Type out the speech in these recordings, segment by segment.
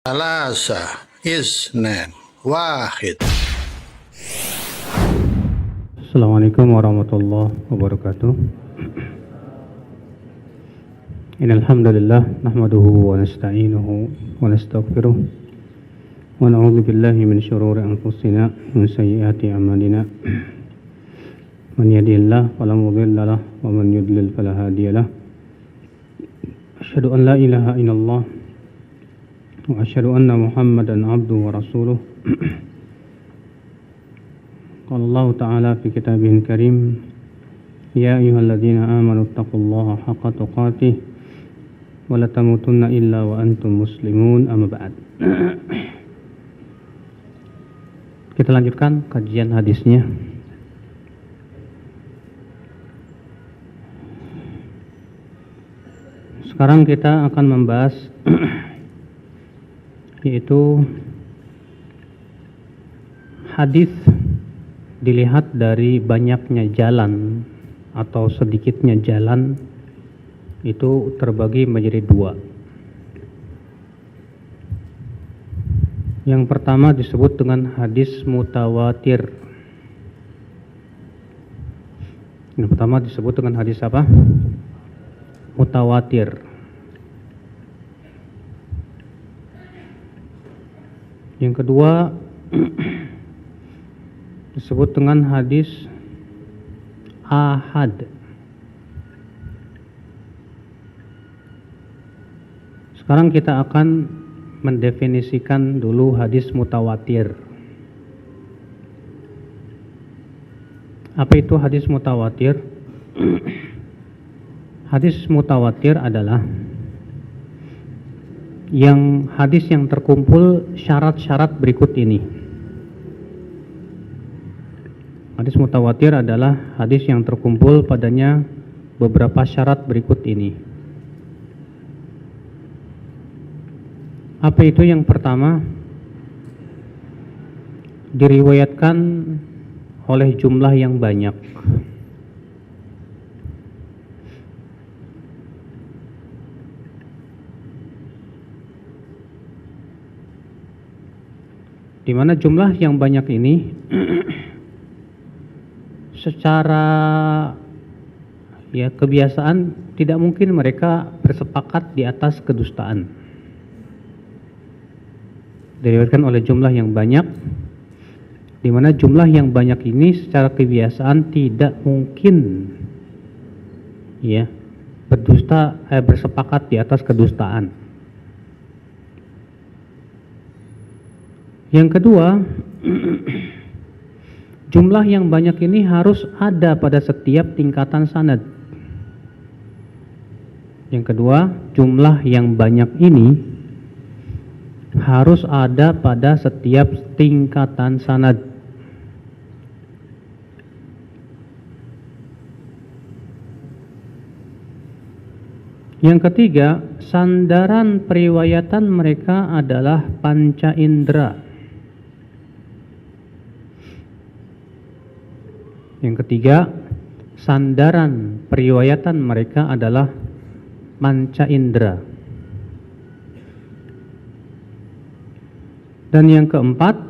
ثلاثة اثنان واحد. Assalamualaikum warahmatullahi wabarakatuh. Innal hamdalillah nahmaduhu wa nasta'inuhu wa nastaghfiruh wa na'udzu billahi min shururi anfusina wa min sayyiati a'malina. Man yahdihillahu fala mudilla lahu wa man yudlil fala hadiya lahu. Asyhadu an la ilaha illallah wa asyhadu anna Muhammadan abduhu wa rasuluh. Qala Allah Ta'ala fi kitabihil karim, ya ayyuhalladzina amanu taqullaha haqqa tuqatih wa la tamutunna illa wa antum muslimun, amma ba'd. Kita lanjutkan kajian hadisnya. Sekarang kita akan membahas yaitu hadis dilihat dari banyaknya jalan atau sedikitnya jalan itu terbagi menjadi dua. Yang pertama disebut dengan hadis mutawatir. Yang pertama disebut dengan hadis apa? Mutawatir. Yang kedua disebut dengan hadis ahad. Sekarang kita akan mendefinisikan dulu hadis mutawatir. Apa itu hadis mutawatir? Hadis mutawatir adalah hadis yang terkumpul syarat-syarat berikut ini. Hadis mutawatir adalah hadis yang terkumpul padanya beberapa syarat berikut ini. Apa itu? Yang pertama, diriwayatkan oleh jumlah yang banyak. Di mana jumlah yang banyak ini secara kebiasaan tidak mungkin mereka bersepakat di atas kedustaan. Diriwayatkan oleh jumlah yang banyak, di mana jumlah yang banyak ini secara kebiasaan tidak mungkin bersepakat di atas kedustaan. Yang kedua, jumlah yang banyak ini harus ada pada setiap tingkatan sanad. Yang kedua, jumlah yang banyak ini harus ada pada setiap tingkatan sanad. Yang ketiga, sandaran periwayatan mereka adalah panca indera. Yang ketiga, sandaran periwayatan mereka adalah panca indera. Dan yang keempat,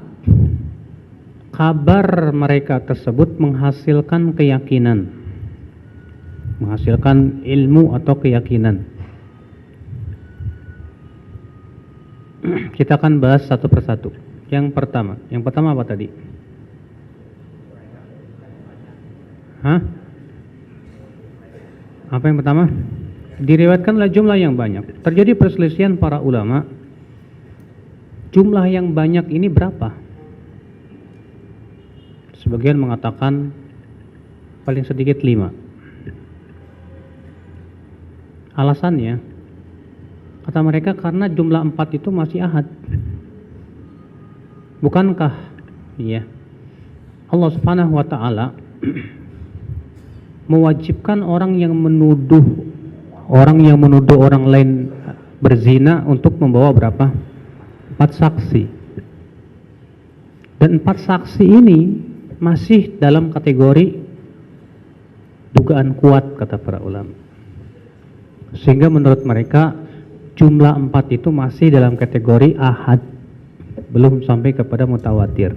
kabar mereka tersebut menghasilkan keyakinan, menghasilkan ilmu atau keyakinan. Kita akan bahas satu persatu. Yang pertama apa tadi? Apa yang pertama? Diriwayatkanlah jumlah yang banyak. Terjadi perselisihan para ulama. Jumlah yang banyak ini berapa? Sebagian mengatakan paling sedikit 5. Alasannya, kata mereka karena jumlah 4 itu masih ahad. Bukankah Allah Subhanahu wa ta'ala mewajibkan orang yang menuduh orang lain berzina untuk membawa berapa? 4 saksi. Dan 4 saksi ini masih dalam kategori dugaan kuat, kata para ulama. Sehingga menurut mereka jumlah 4 itu masih dalam kategori ahad, belum sampai kepada mutawatir.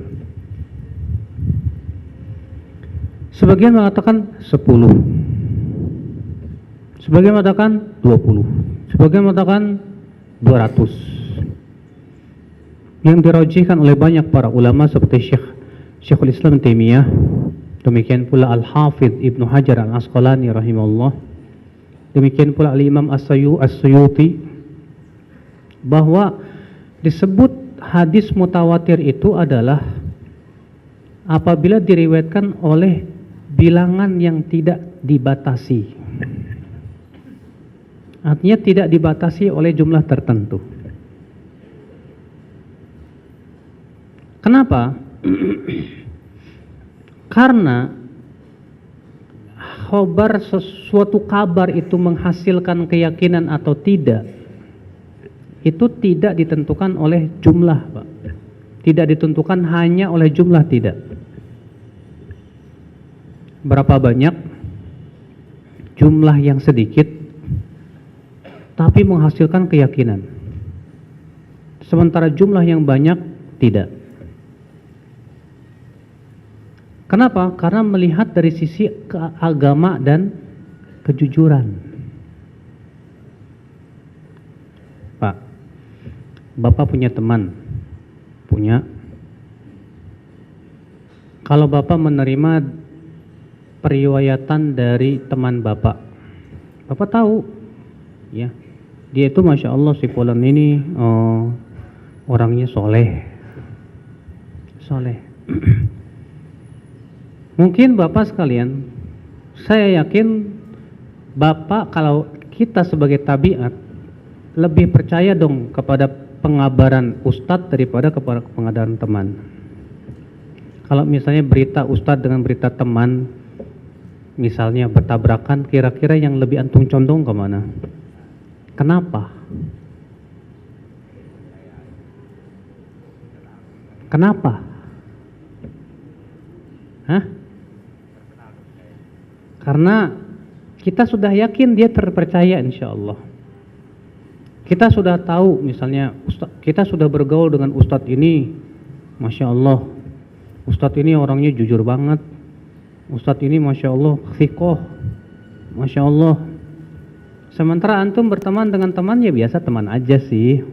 Sebagian mengatakan 10, sebagian mengatakan 20, sebagian mengatakan 200. Yang dirajihkan oleh banyak para ulama seperti Syekhul Islam Taimiyah, demikian pula Al-Hafidh Ibnu Hajar Al-Asqalani rahimahullah, demikian pula Al-Imam As-Suyuti, bahwa disebut hadis mutawatir itu adalah apabila diriwayatkan oleh bilangan yang tidak dibatasi. Artinya tidak dibatasi oleh jumlah tertentu. Kenapa? Karena suatu kabar itu menghasilkan keyakinan atau tidak, itu tidak ditentukan oleh jumlah, Pak. Tidak ditentukan hanya oleh jumlah, tidak. Berapa banyak jumlah yang sedikit tapi menghasilkan keyakinan, sementara jumlah yang banyak tidak. Kenapa? Karena melihat dari sisi agama dan kejujuran. Pak, Bapak punya teman, punya. Kalau Bapak menerima periwayatan dari teman Bapak, Bapak tahu, ya, dia itu masya Allah si fulan ini orangnya soleh. Mungkin Bapak sekalian, saya yakin Bapak, kalau kita sebagai tabiat, lebih percaya dong kepada pengabaran ustadz daripada kepada pengabaran teman. Kalau misalnya berita ustadz dengan berita teman misalnya bertabrakan, kira-kira yang lebih antum condong kemana? Kenapa? Kenapa? Hah? Karena kita sudah yakin dia terpercaya, insya Allah. Kita sudah tahu, misalnya kita sudah bergaul dengan ustadz ini, masya Allah, ustadz ini orangnya jujur banget, ustadz ini masya Allah fiqh, masya Allah. Sementara antum berteman dengan teman, ya biasa teman aja sih.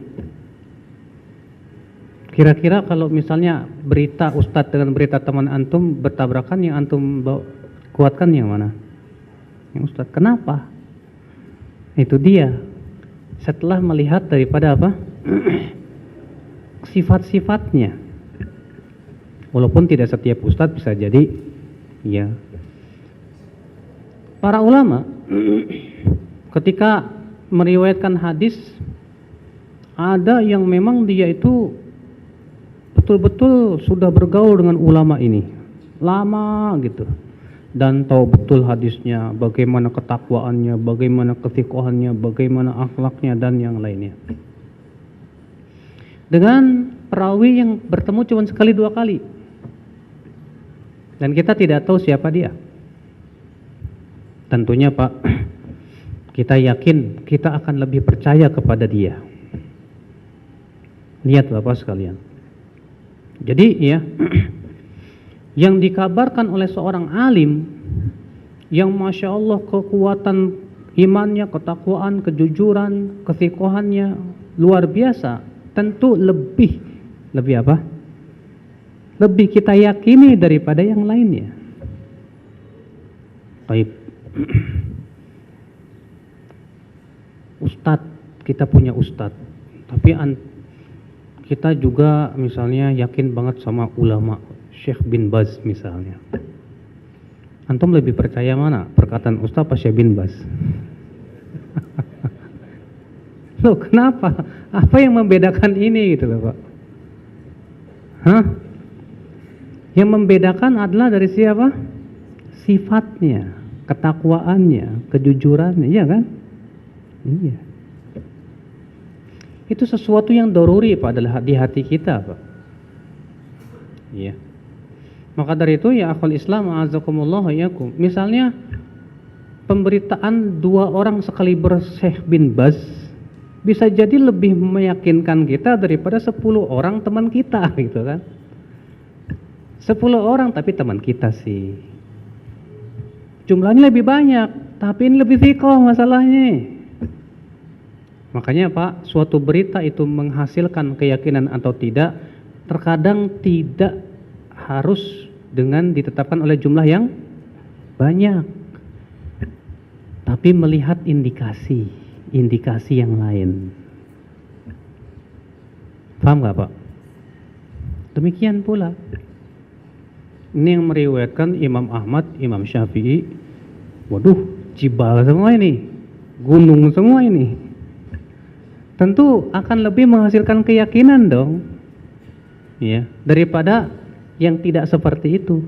Kira-kira kalau misalnya berita ustadz dengan berita teman antum bertabrakan, yang antum kuatkan yang mana? Yang ustadz. Kenapa? Itu dia. Setelah melihat daripada apa? Sifat-sifatnya. Walaupun tidak setiap ustadz bisa jadi, ya. Para ulama ketika meriwayatkan hadis, ada yang memang dia itu betul-betul sudah bergaul dengan ulama ini lama gitu, dan tahu betul hadisnya, bagaimana ketakwaannya, bagaimana kefiqahannya, bagaimana akhlaknya dan yang lainnya. Dengan perawi yang bertemu cuma sekali dua kali, dan kita tidak tahu siapa dia. Tentunya Pak, kita yakin kita akan lebih percaya kepada dia. Lihat Bapak sekalian. Jadi ya, yang dikabarkan oleh seorang alim yang masya Allah kekuatan imannya, ketakwaan, kejujuran, kefiqahannya luar biasa, tentu lebih apa? Lebih kita yakini daripada yang lainnya. Baik. Ustadz, kita punya ustadz, tapi kita juga misalnya yakin banget sama ulama, Syekh bin Baz misalnya. Antum lebih percaya mana? Perkataan ustadz apa Syekh bin Baz? Loh, kenapa? Apa yang membedakan ini gitu loh Pak? Hah? Yang membedakan adalah dari siapa? Sifatnya, ketakwaannya, kejujurannya, iya kan? Iya. Itu sesuatu yang daruri Pak adalah di hati kita Pak. Iya. Maka dari itu ya akhul Islam a'azakumullah yakum. Misalnya pemberitaan dua orang sekaliber Syekh bin Baz bisa jadi lebih meyakinkan kita daripada 10 orang teman kita gitu kan. 10 orang tapi teman kita sih. Jumlahnya lebih banyak, tapi ini lebih fikoh masalahnya. Makanya Pak, suatu berita itu menghasilkan keyakinan atau tidak, terkadang tidak harus dengan ditetapkan oleh jumlah yang banyak. Tapi melihat indikasi yang lain. Paham gak Pak? Demikian pula. Ini yang meriwayatkan Imam Ahmad, Imam Syafi'i. Waduh, jibal semua ini. Gunung semua ini. Tentu akan lebih menghasilkan keyakinan dong. Ya, daripada yang tidak seperti itu.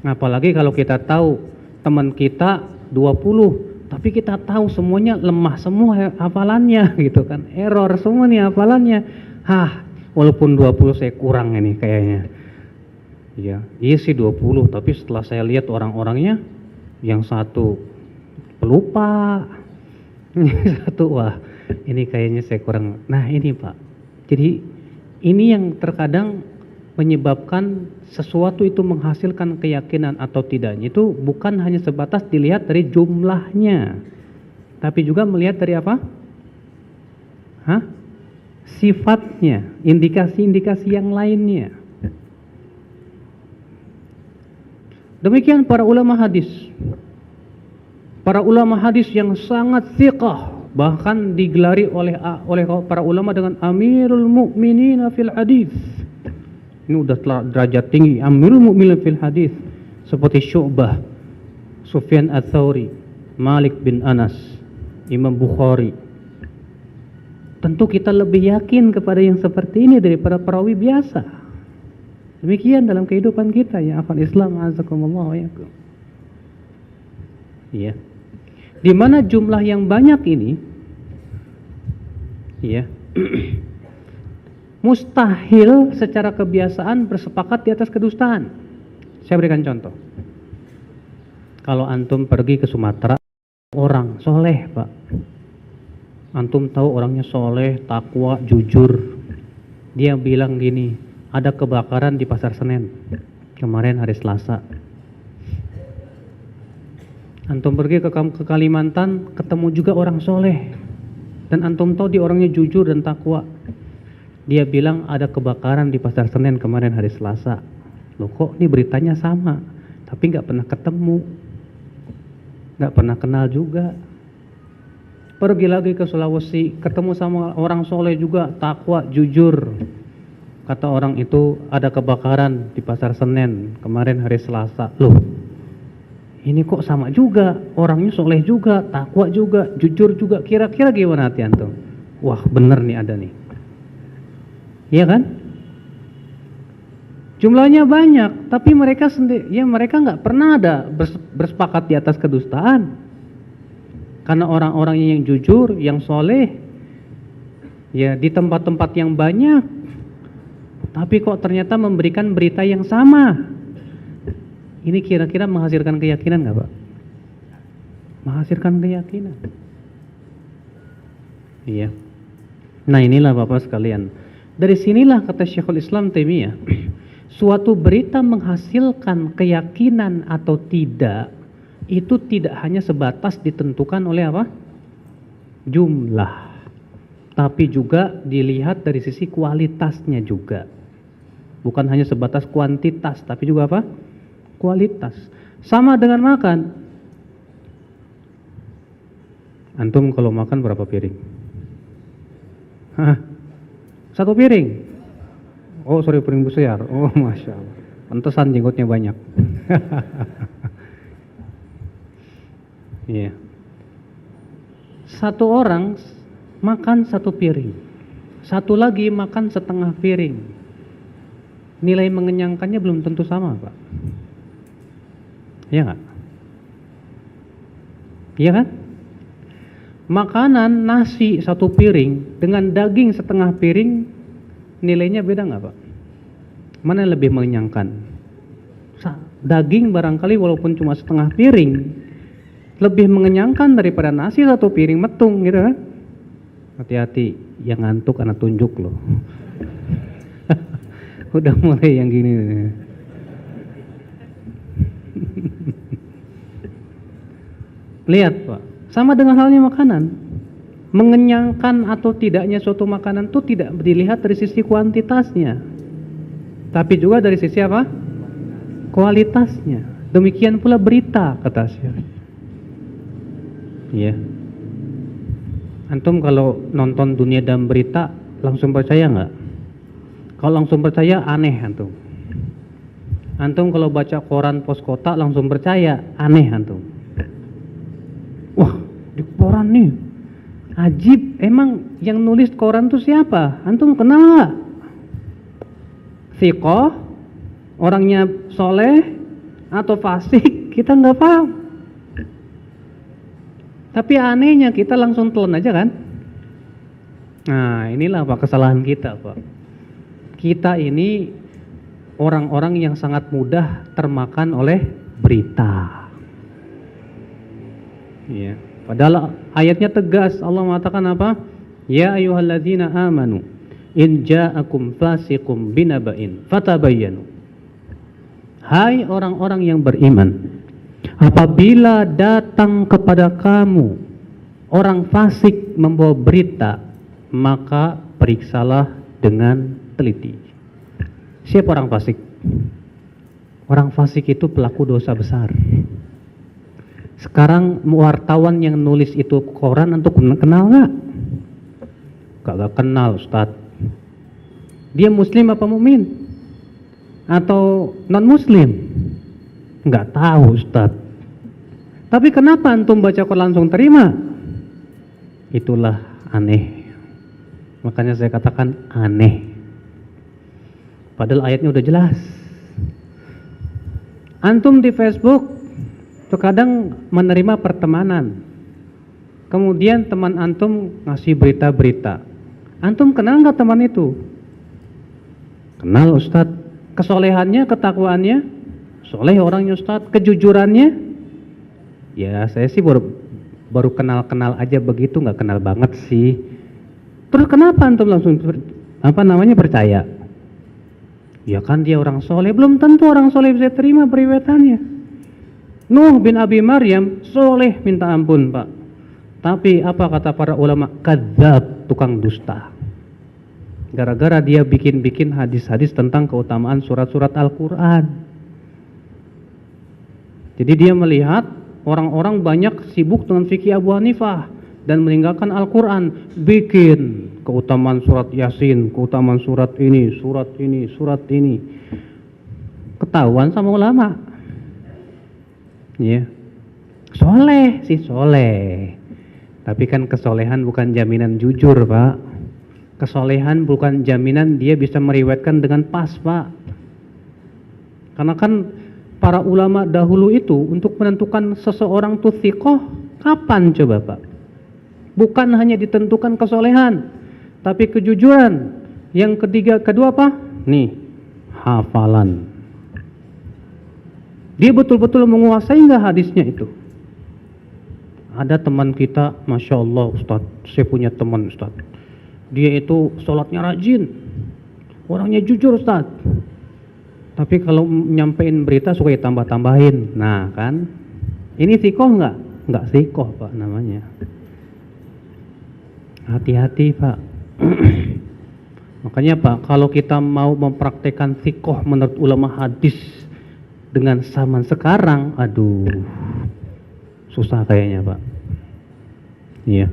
Apalagi kalau kita tahu teman kita 20, tapi kita tahu semuanya lemah semua hafalannya gitu kan. Error semua nih hafalannya. Walaupun 20 saya kurang ini kayaknya. Iya sih 20, tapi setelah saya lihat orang-orangnya, yang satu pelupa, yang satu ini kayaknya saya kurang. Nah ini Pak, jadi ini yang terkadang menyebabkan sesuatu itu menghasilkan keyakinan atau tidaknya itu bukan hanya sebatas dilihat dari jumlahnya, tapi juga melihat dari apa? Sifatnya, indikasi-indikasi yang lainnya. Demikian para ulama hadis. Para ulama hadis yang sangat thiqah, bahkan digelari oleh para ulama dengan Amirul Mukminin fil hadis. Ini udah derajat tinggi, Amirul Mukminin fil hadis, seperti Syu'bah, Sufyan Ats-Tsauri, Malik bin Anas, Imam Bukhari. Tentu kita lebih yakin kepada yang seperti ini daripada perawi biasa. Demikian dalam kehidupan kita ya akhwal Islam, azakumullah wa yakum. Iya. Di mana jumlah yang banyak ini ya mustahil secara kebiasaan bersepakat di atas kedustaan. Saya berikan contoh. Kalau antum pergi ke Sumatera, orang soleh Pak, antum tahu orangnya soleh, takwa, jujur. Dia bilang gini, ada kebakaran di Pasar Senen kemarin hari Selasa. Antum pergi ke Kalimantan, ketemu juga orang soleh, dan antum tahu dia orangnya jujur dan takwa. Dia bilang ada kebakaran di Pasar Senen kemarin hari Selasa. Loh kok ini beritanya sama, tapi nggak pernah ketemu, nggak pernah kenal juga. Pergi lagi ke Sulawesi, ketemu sama orang soleh juga, takwa, jujur. Kata orang itu ada kebakaran di Pasar Senen kemarin hari Selasa. Loh, ini kok sama juga, orangnya soleh juga, takwa juga, jujur juga. Kira-kira gimana hati antum? Wah bener nih ada nih. Iya kan? Jumlahnya banyak, tapi mereka sendiri, ya mereka nggak pernah ada bersepakat di atas kedustaan. Karena orang-orang yang jujur, yang soleh, ya di tempat-tempat yang banyak. Tapi kok ternyata memberikan berita yang sama. Ini kira-kira menghasilkan keyakinan nggak Pak? Menghasilkan keyakinan. Iya. Nah inilah Bapak sekalian. Dari sinilah kata Syekhul Islam Taimiyah, suatu berita menghasilkan keyakinan atau tidak, itu tidak hanya sebatas ditentukan oleh apa? Jumlah. Tapi juga dilihat dari sisi kualitasnya juga. Bukan hanya sebatas kuantitas, tapi juga apa? Kualitas. Sama dengan makan. Antum kalau makan berapa piring? Satu piring? Oh sorry, piring besar. Oh Masya Allah, pantesan jenggotnya banyak. Iya. Satu orang makan satu piring, satu lagi makan setengah piring. Nilai mengenyangkannya belum tentu sama Pak. Iya nggak? Iya kan? Makanan nasi satu piring dengan daging setengah piring, nilainya beda nggak Pak? Mana yang lebih mengenyangkan? Daging barangkali walaupun cuma setengah piring, lebih mengenyangkan daripada nasi satu piring metung gitu kan? Hati-hati, yang ngantuk anak tunjuk loh. Udah mulai yang gini nih. Lihat Pak, sama dengan halnya makanan. Mengenyangkan atau tidaknya suatu makanan itu tidak dilihat dari sisi kuantitasnya, tapi juga dari sisi apa? Kualitasnya. Demikian pula berita, kata Syekh. Iya. Antum kalau nonton Dunia dan Berita langsung percaya nggak? Kalau langsung percaya aneh antum. Antum kalau baca koran Pos Kota langsung percaya aneh antum. Wah, di koran nih ajib, emang yang nulis koran tuh siapa? Antum kenal nggak? Thiqah, orangnya soleh atau fasik, kita nggak paham. Tapi anehnya kita langsung telan aja kan? Nah, inilah Pak kesalahan kita, Pak. Kita ini orang-orang yang sangat mudah termakan oleh berita. Ya. Padahal ayatnya tegas, Allah mengatakan apa? Ya ayyuhalladzina amanu in ja'akum fasiqum binaba'in fatabayyanu. Hai orang-orang yang beriman, apabila datang kepada kamu orang fasik membawa berita, maka periksalah dengan teliti. Siapa orang fasik? Orang fasik itu pelaku dosa besar. Sekarang wartawan yang nulis itu koran untuk kenal nggak? Kagak kenal, Ustaz. Dia muslim apa mukmin? Atau non muslim? Nggak tahu, Ustaz. Tapi kenapa antum baca Quran langsung terima? Itulah aneh. Makanya saya katakan aneh. Padahal ayatnya udah jelas. Antum di Facebook terkadang menerima pertemanan. Kemudian teman antum ngasih berita-berita. Antum kenal nggak teman itu? Kenal, Ustaz. Kesolehannya, ketakwaannya, soleh orangnya, Ustaz. Kejujurannya, ya saya sih baru kenal-kenal aja begitu, nggak kenal banget sih. Terus kenapa antum langsung percaya? Ya kan dia orang soleh. Belum tentu orang soleh bisa terima periwayatannya. Nuh bin Abi Maryam soleh minta ampun, Pak. Tapi apa kata para ulama? Kadzab, tukang dusta. Gara-gara dia bikin-bikin hadis-hadis tentang keutamaan surat-surat Al-Quran. Jadi dia melihat orang-orang banyak sibuk dengan fikih Abu Hanifah dan meninggalkan Al-Quran, bikin keutamaan surat Yasin, keutamaan surat ini, surat ini, surat ini. Ketahuan sama ulama. Ya. Soleh sih soleh. Tapi kan kesolehan bukan jaminan jujur, Pak. Kesolehan bukan jaminan dia bisa meriwayatkan dengan pas, Pak. Karena kan para ulama dahulu itu untuk menentukan seseorang itu thiqah kapan coba, Pak? Bukan hanya ditentukan kesolehan, tapi kejujuran. Yang kedua apa? Nih, hafalan. Dia betul-betul menguasai nggak hadisnya itu? Ada teman kita, Masya Allah Ustaz, saya punya teman Ustaz. Dia itu sholatnya rajin, orangnya jujur Ustaz. Tapi kalau nyampein berita suka ditambah-tambahin. Nah kan, ini thiqah nggak? Nggak thiqah, Pak, namanya. Hati-hati, Pak. Makanya Pak, kalau kita mau mempraktekkan thiqah menurut ulama hadis dengan zaman sekarang, aduh, susah kayaknya, Pak. Iya.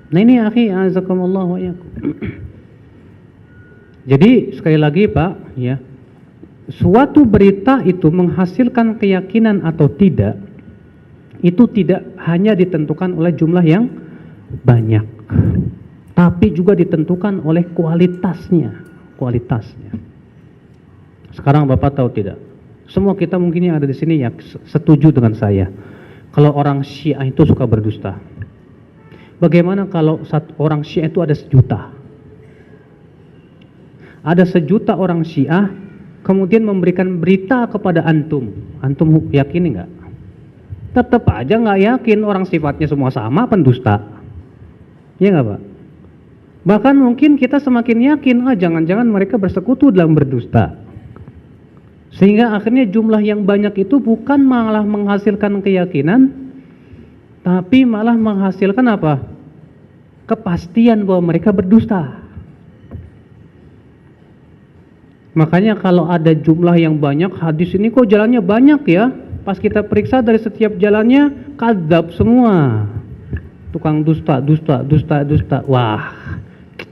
Nah ini akhi, azakumullah wa iyyakum. Jadi sekali lagi, Pak, ya, suatu berita itu menghasilkan keyakinan atau tidak, itu tidak hanya ditentukan oleh jumlah yang banyak, tapi juga ditentukan oleh kualitasnya. Sekarang Bapak tahu tidak? Semua kita mungkin yang ada di sini ya setuju dengan saya. Kalau orang Syiah itu suka berdusta. Bagaimana kalau orang Syiah itu ada 1 juta? Ada 1 juta orang Syiah kemudian memberikan berita kepada antum. Antum yakin enggak? Tetap aja nggak yakin, orang sifatnya semua sama, pendusta. Iya nggak, Pak? Bahkan mungkin kita semakin yakin, jangan-jangan mereka bersekutu dalam berdusta. Sehingga akhirnya jumlah yang banyak itu bukan malah menghasilkan keyakinan, tapi malah menghasilkan apa? Kepastian bahwa mereka berdusta. Makanya kalau ada jumlah yang banyak, hadis ini kok jalannya banyak ya, pas kita periksa dari setiap jalannya kadzab semua, tukang dusta. Wah,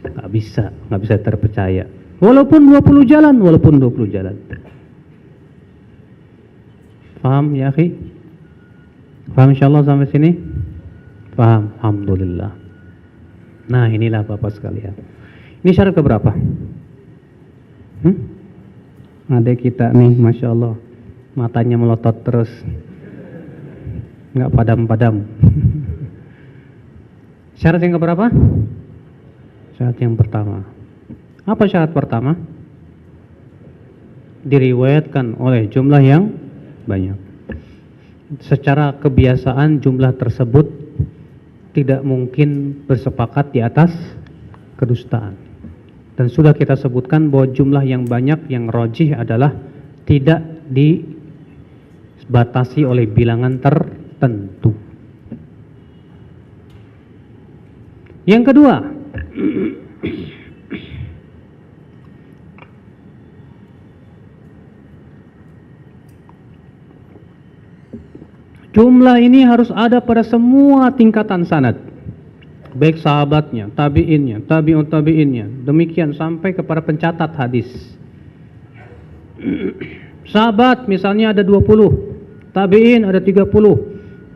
nggak bisa terpercaya. Walaupun 20 jalan. Paham ya akhi? Paham insyaallah sampai sini? Paham, alhamdulillah. Nah inilah Bapak sekalian. Ini syarat keberapa? Adek kita nih, Masya Allah, matanya melotot terus, nggak padam-padam. Syarat yang keberapa? Syarat yang pertama. Apa syarat pertama? Diriwayatkan oleh jumlah yang banyak. Secara kebiasaan jumlah tersebut tidak mungkin bersepakat di atas kedustaan. Dan sudah kita sebutkan bahwa jumlah yang banyak yang rajih adalah tidak dibatasi oleh bilangan tertentu. Yang kedua, jumlah ini harus ada pada semua tingkatan sanad, baik sahabatnya, tabi'innya, tabi'ut tabi'innya, demikian sampai kepada pencatat hadis. Sahabat misalnya ada 20, tabi'in ada 30,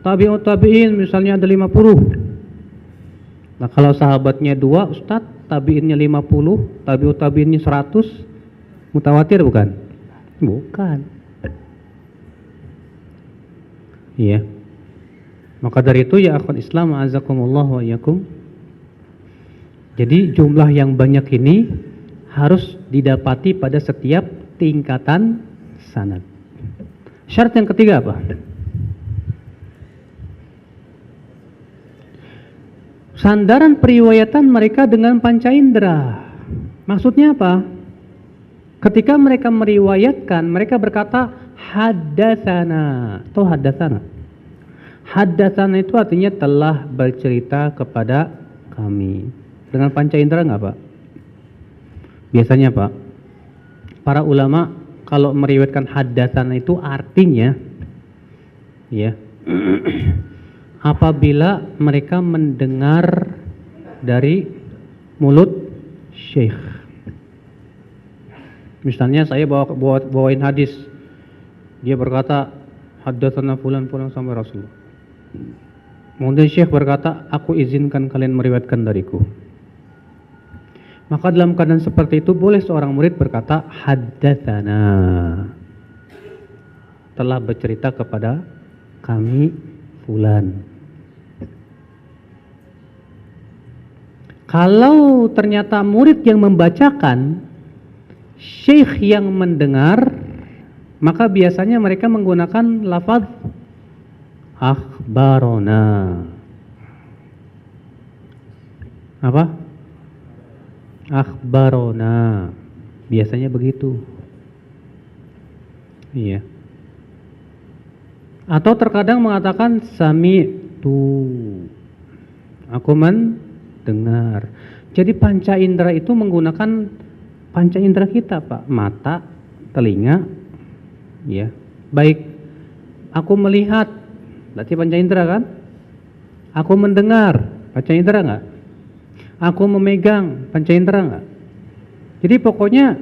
tabi'ut tabi'in misalnya ada 50. Nah kalau sahabatnya 2 Ustaz, tabi'innya 50, tabi'ut tabi'innya 100, mutawatir bukan? Bukan. Iya. Maka dari itu ya akhwat Islam a'azakumullah wa iyyakum. Jadi jumlah yang banyak ini harus didapati pada setiap tingkatan sanad. Syarat yang ketiga apa? Sandaran periwayatan mereka dengan panca indera. Maksudnya apa? Ketika mereka meriwayatkan, mereka berkata haddatsana atau haddatsana. Haddatsana itu artinya telah bercerita kepada kami. Dengan panca indera enggak, Pak? Biasanya, Pak, para ulama kalau meriwayatkan haddatsana itu artinya ya apabila mereka mendengar dari mulut syekh. Misalnya saya bawain hadis, dia berkata haddatsana fulan sampai Rasulullah. Kemudian syekh berkata, aku izinkan kalian meriwayatkan dariku. Maka dalam keadaan seperti itu boleh seorang murid berkata haddatsana, telah bercerita kepada kami fulan. Kalau ternyata murid yang membacakan, syekh yang mendengar, maka biasanya mereka menggunakan lafaz akhbarona. Apa? Akhbarona. Biasanya begitu. Iya. Atau terkadang mengatakan sami'tu. Aku mendengar. Jadi panca indera itu menggunakan panca indera kita, Pak. Mata, telinga, ya. Baik aku melihat, berarti panca indera kan? Aku mendengar, panca indera enggak? Aku memegang, panca indera enggak? Jadi pokoknya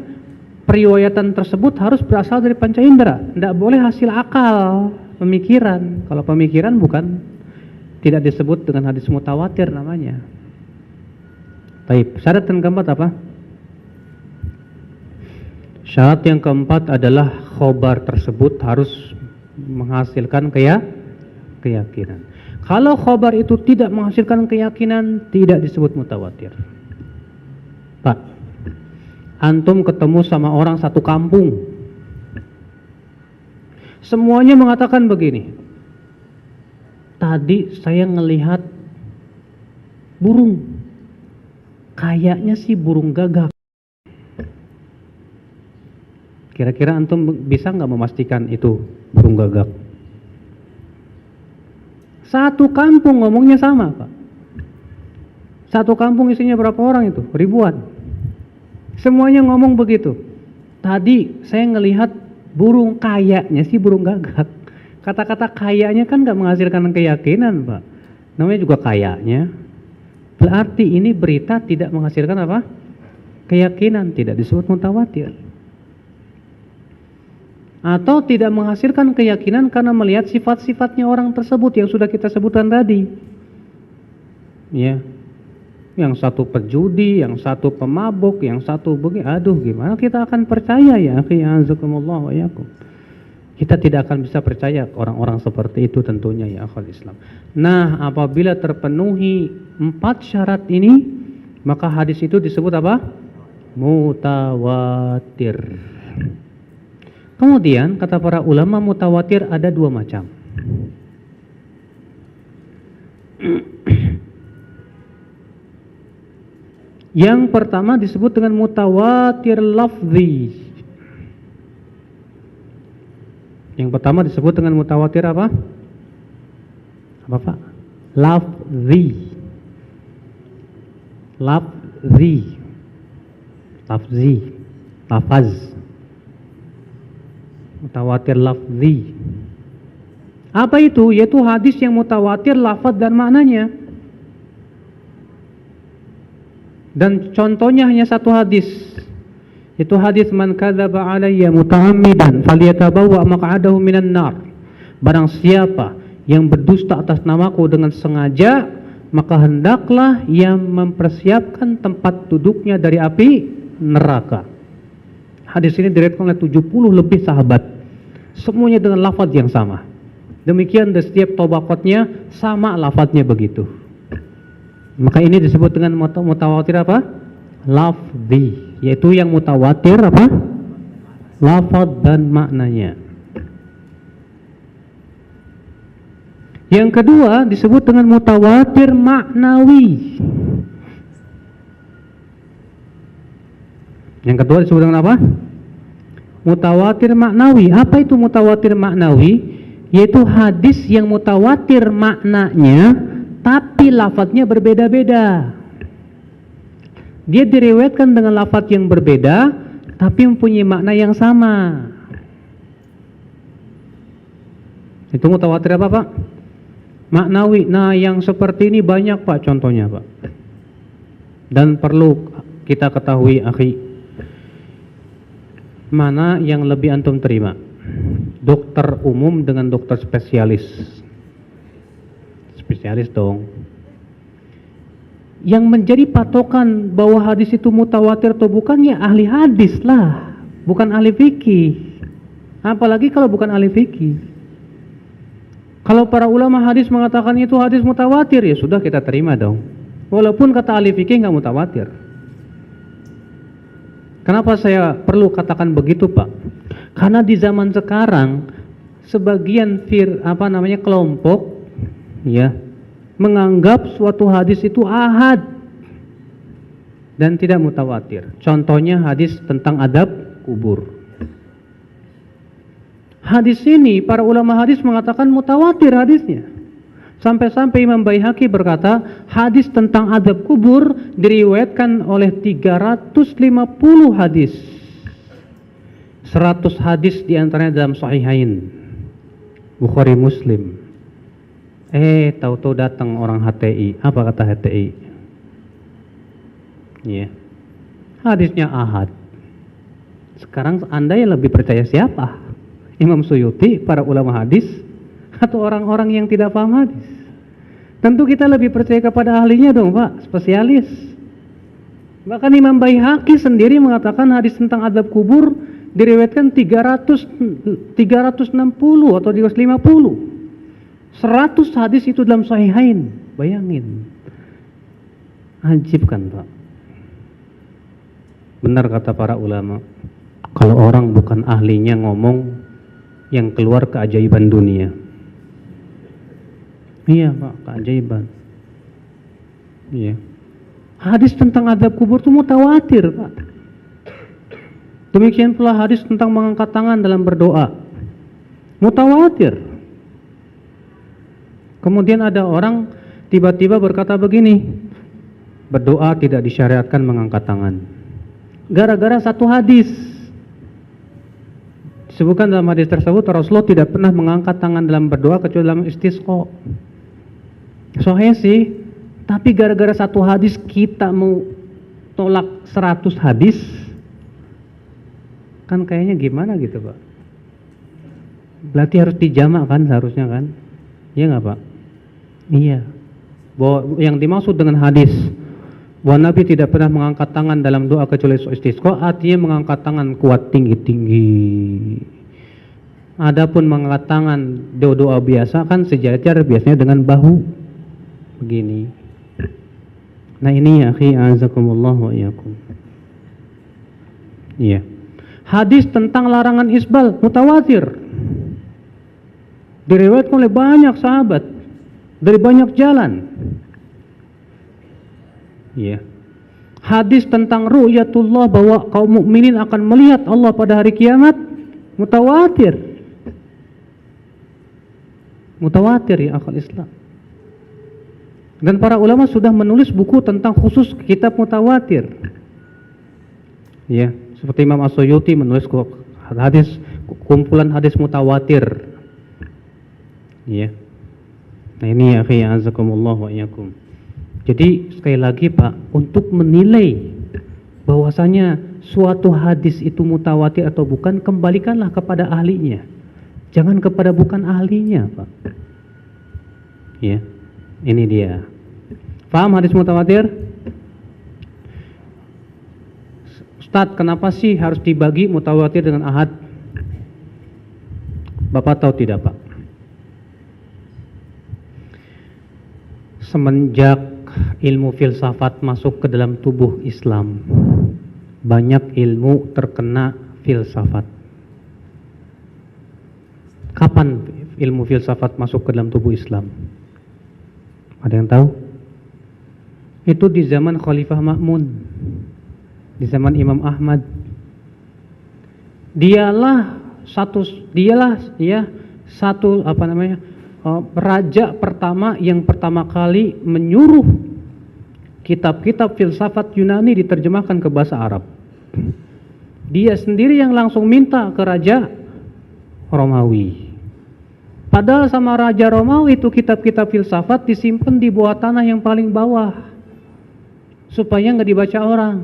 periwayatan tersebut harus berasal dari panca indera, tidak boleh hasil akal, pemikiran. Kalau pemikiran bukan, tidak disebut dengan hadis mutawatir namanya. Baik, syarat yang keempat apa? Syarat yang keempat adalah khobar tersebut harus menghasilkan keyakinan. Kalau khobar itu tidak menghasilkan keyakinan, tidak disebut mutawatir. Pak, antum ketemu sama orang satu kampung, semuanya mengatakan begini, tadi saya ngelihat burung. kayaknya sih burung gagak. Kira-kira antum bisa nggak memastikan itu burung gagak? Satu kampung ngomongnya sama, Pak. Satu kampung isinya berapa orang itu? Ribuan. Semuanya ngomong begitu. Tadi saya ngelihat burung, kayaknya sih burung gagak. Kata-kata kayaknya kan nggak menghasilkan keyakinan, Pak. Namanya juga kayaknya. Berarti ini berita tidak menghasilkan apa? Keyakinan, tidak disebut mutawatir. Atau tidak menghasilkan keyakinan karena melihat sifat-sifatnya orang tersebut yang sudah kita sebutkan tadi. Ya. Yang satu pejudi, yang satu pemabuk, yang satu begini. Aduh, gimana kita akan percaya ya, akhi azakumullah wa yakum. Kita tidak akan bisa percaya orang-orang seperti itu tentunya ya akhul Islam. Nah, apabila terpenuhi 4 syarat ini, maka hadis itu disebut apa? Mutawatir. Kemudian kata para ulama, mutawatir ada 2 macam. Yang pertama disebut dengan mutawatir lafzi. Yang pertama disebut dengan mutawatir apa? Apa, Pak? Lafzi. Lafzi. Lafzi. Lafaz. Mutawatir lafzi. Apa itu? Yaitu hadis yang mutawatir lafaz dan maknanya. Dan contohnya hanya satu hadis. Itu hadis man kadzaba alayya muta'ammidan falyatabawwa maq'adahu minan nar. Barang siapa yang berdusta atas namaku dengan sengaja, maka hendaklah ia mempersiapkan tempat duduknya dari api neraka. Hadis ini diriwayatkan oleh 70 lebih sahabat. Semuanya dengan lafaz yang sama. Demikian di setiap tabaqatnya sama lafaznya begitu. Maka ini disebut dengan mutawatir apa? Lafzi, yaitu yang mutawatir apa? Lafaz dan maknanya. Yang kedua disebut dengan mutawatir maknawi. Yang kedua disebut dengan apa? Mutawatir maknawi. Apa itu mutawatir maknawi? Yaitu hadis yang mutawatir maknanya tapi lafadznya berbeda-beda. Dia diriwayatkan dengan lafadz yang berbeda tapi mempunyai makna yang sama. Itu mutawatir apa, Pak? Maknawi. Nah, yang seperti ini banyak, Pak, contohnya, Pak. Dan perlu kita ketahui, akhi, mana yang lebih antum terima? Dokter umum dengan dokter spesialis? Spesialis dong. Yang menjadi patokan bahwa hadis itu mutawatir atau bukan ya ahli hadis lah, bukan ahli fikih. Apalagi kalau bukan ahli fikih. Kalau para ulama hadis mengatakan itu hadis mutawatir, ya sudah kita terima dong. Walaupun kata ahli fikih nggak mutawatir. Kenapa saya perlu katakan begitu, Pak? Karena di zaman sekarang sebagian kelompok ya menganggap suatu hadis itu ahad dan tidak mutawatir. Contohnya hadis tentang adab kubur. Hadis ini para ulama hadis mengatakan mutawatir hadisnya. Sampai-sampai Imam Baihaqi berkata, hadis tentang adab kubur diriwayatkan oleh 350 hadis. 100 hadis diantaranya dalam Sahihain, Bukhari, Muslim. Tahu-tahu datang orang HTI. Apa kata HTI? Ya. Hadisnya ahad. Sekarang Anda yang lebih percaya siapa? Imam Suyuti, para ulama hadis, atau orang-orang yang tidak paham hadis? Tentu kita lebih percaya kepada ahlinya dong, Pak, spesialis. Bahkan Imam Baihaqi sendiri mengatakan hadis tentang adab kubur diriwayatkan 360 atau 350. 100 hadis itu dalam Sahihain. Bayangin. Ajib kan, Pak? Benar kata para ulama, kalau orang bukan ahlinya ngomong, yang keluar keajaiban dunia. Iya, Pak, keajaiban. Iya. Hadis tentang azab kubur itu mutawatir, Pak. Demikian pula hadis tentang mengangkat tangan dalam berdoa. Mutawatir. Kemudian ada orang tiba-tiba berkata begini, berdoa tidak disyariatkan mengangkat tangan. Gara-gara satu hadis. Disebutkan dalam hadis tersebut Rasulullah tidak pernah mengangkat tangan dalam berdoa kecuali dalam istisqa. Sahih sih, tapi gara-gara satu hadis kita mau tolak 100 hadis, kan kayaknya gimana gitu, Pak. Berarti harus dijamak kan seharusnya kan? Iya nggak, Pak? Iya. Bahwa yang dimaksud dengan hadis bahwa Nabi tidak pernah mengangkat tangan dalam doa kecuali istisqa, artinya mengangkat tangan kuat tinggi-tinggi. Adapun mengangkat tangan doa biasa kan sejajar biasanya dengan bahu begini. Nah ini ya akhi azakumullah wa iyyakum. Iya. Hadis tentang larangan isbal mutawatir. Diriwayatkan oleh banyak sahabat dari banyak jalan. Iya. Hadis tentang ru'yatullah bahwa kaum mukminin akan melihat Allah pada hari kiamat mutawatir. Mutawatir ya akal Islam. Dan para ulama sudah menulis buku tentang khusus kitab mutawatir. Ya, seperti Imam As-Suyuti menulis hadis kumpulan hadis mutawatir. Ya. Nah ini ya akhi azakumullah wa iyyakum. Jadi sekali lagi Pak, untuk menilai bahwasanya suatu hadis itu mutawatir atau bukan, kembalikanlah kepada ahlinya. Jangan kepada bukan ahlinya, Pak. Ya. Ini dia. Paham hadis mutawatir? Ustadz, kenapa sih harus dibagi mutawatir dengan ahad? Bapak tahu tidak, Pak? Semenjak ilmu filsafat masuk ke dalam tubuh Islam, banyak ilmu terkena filsafat. Kapan ilmu filsafat masuk ke dalam tubuh Islam? Ada yang tahu? Itu di zaman Khalifah Ma'mun, di zaman Imam Ahmad. Dialah raja pertama yang pertama kali menyuruh kitab-kitab filsafat Yunani diterjemahkan ke bahasa Arab. Dia sendiri yang langsung minta ke Raja Romawi. Padahal sama Raja Romawi itu kitab-kitab filsafat disimpan di bawah tanah yang paling bawah, supaya nggak dibaca orang.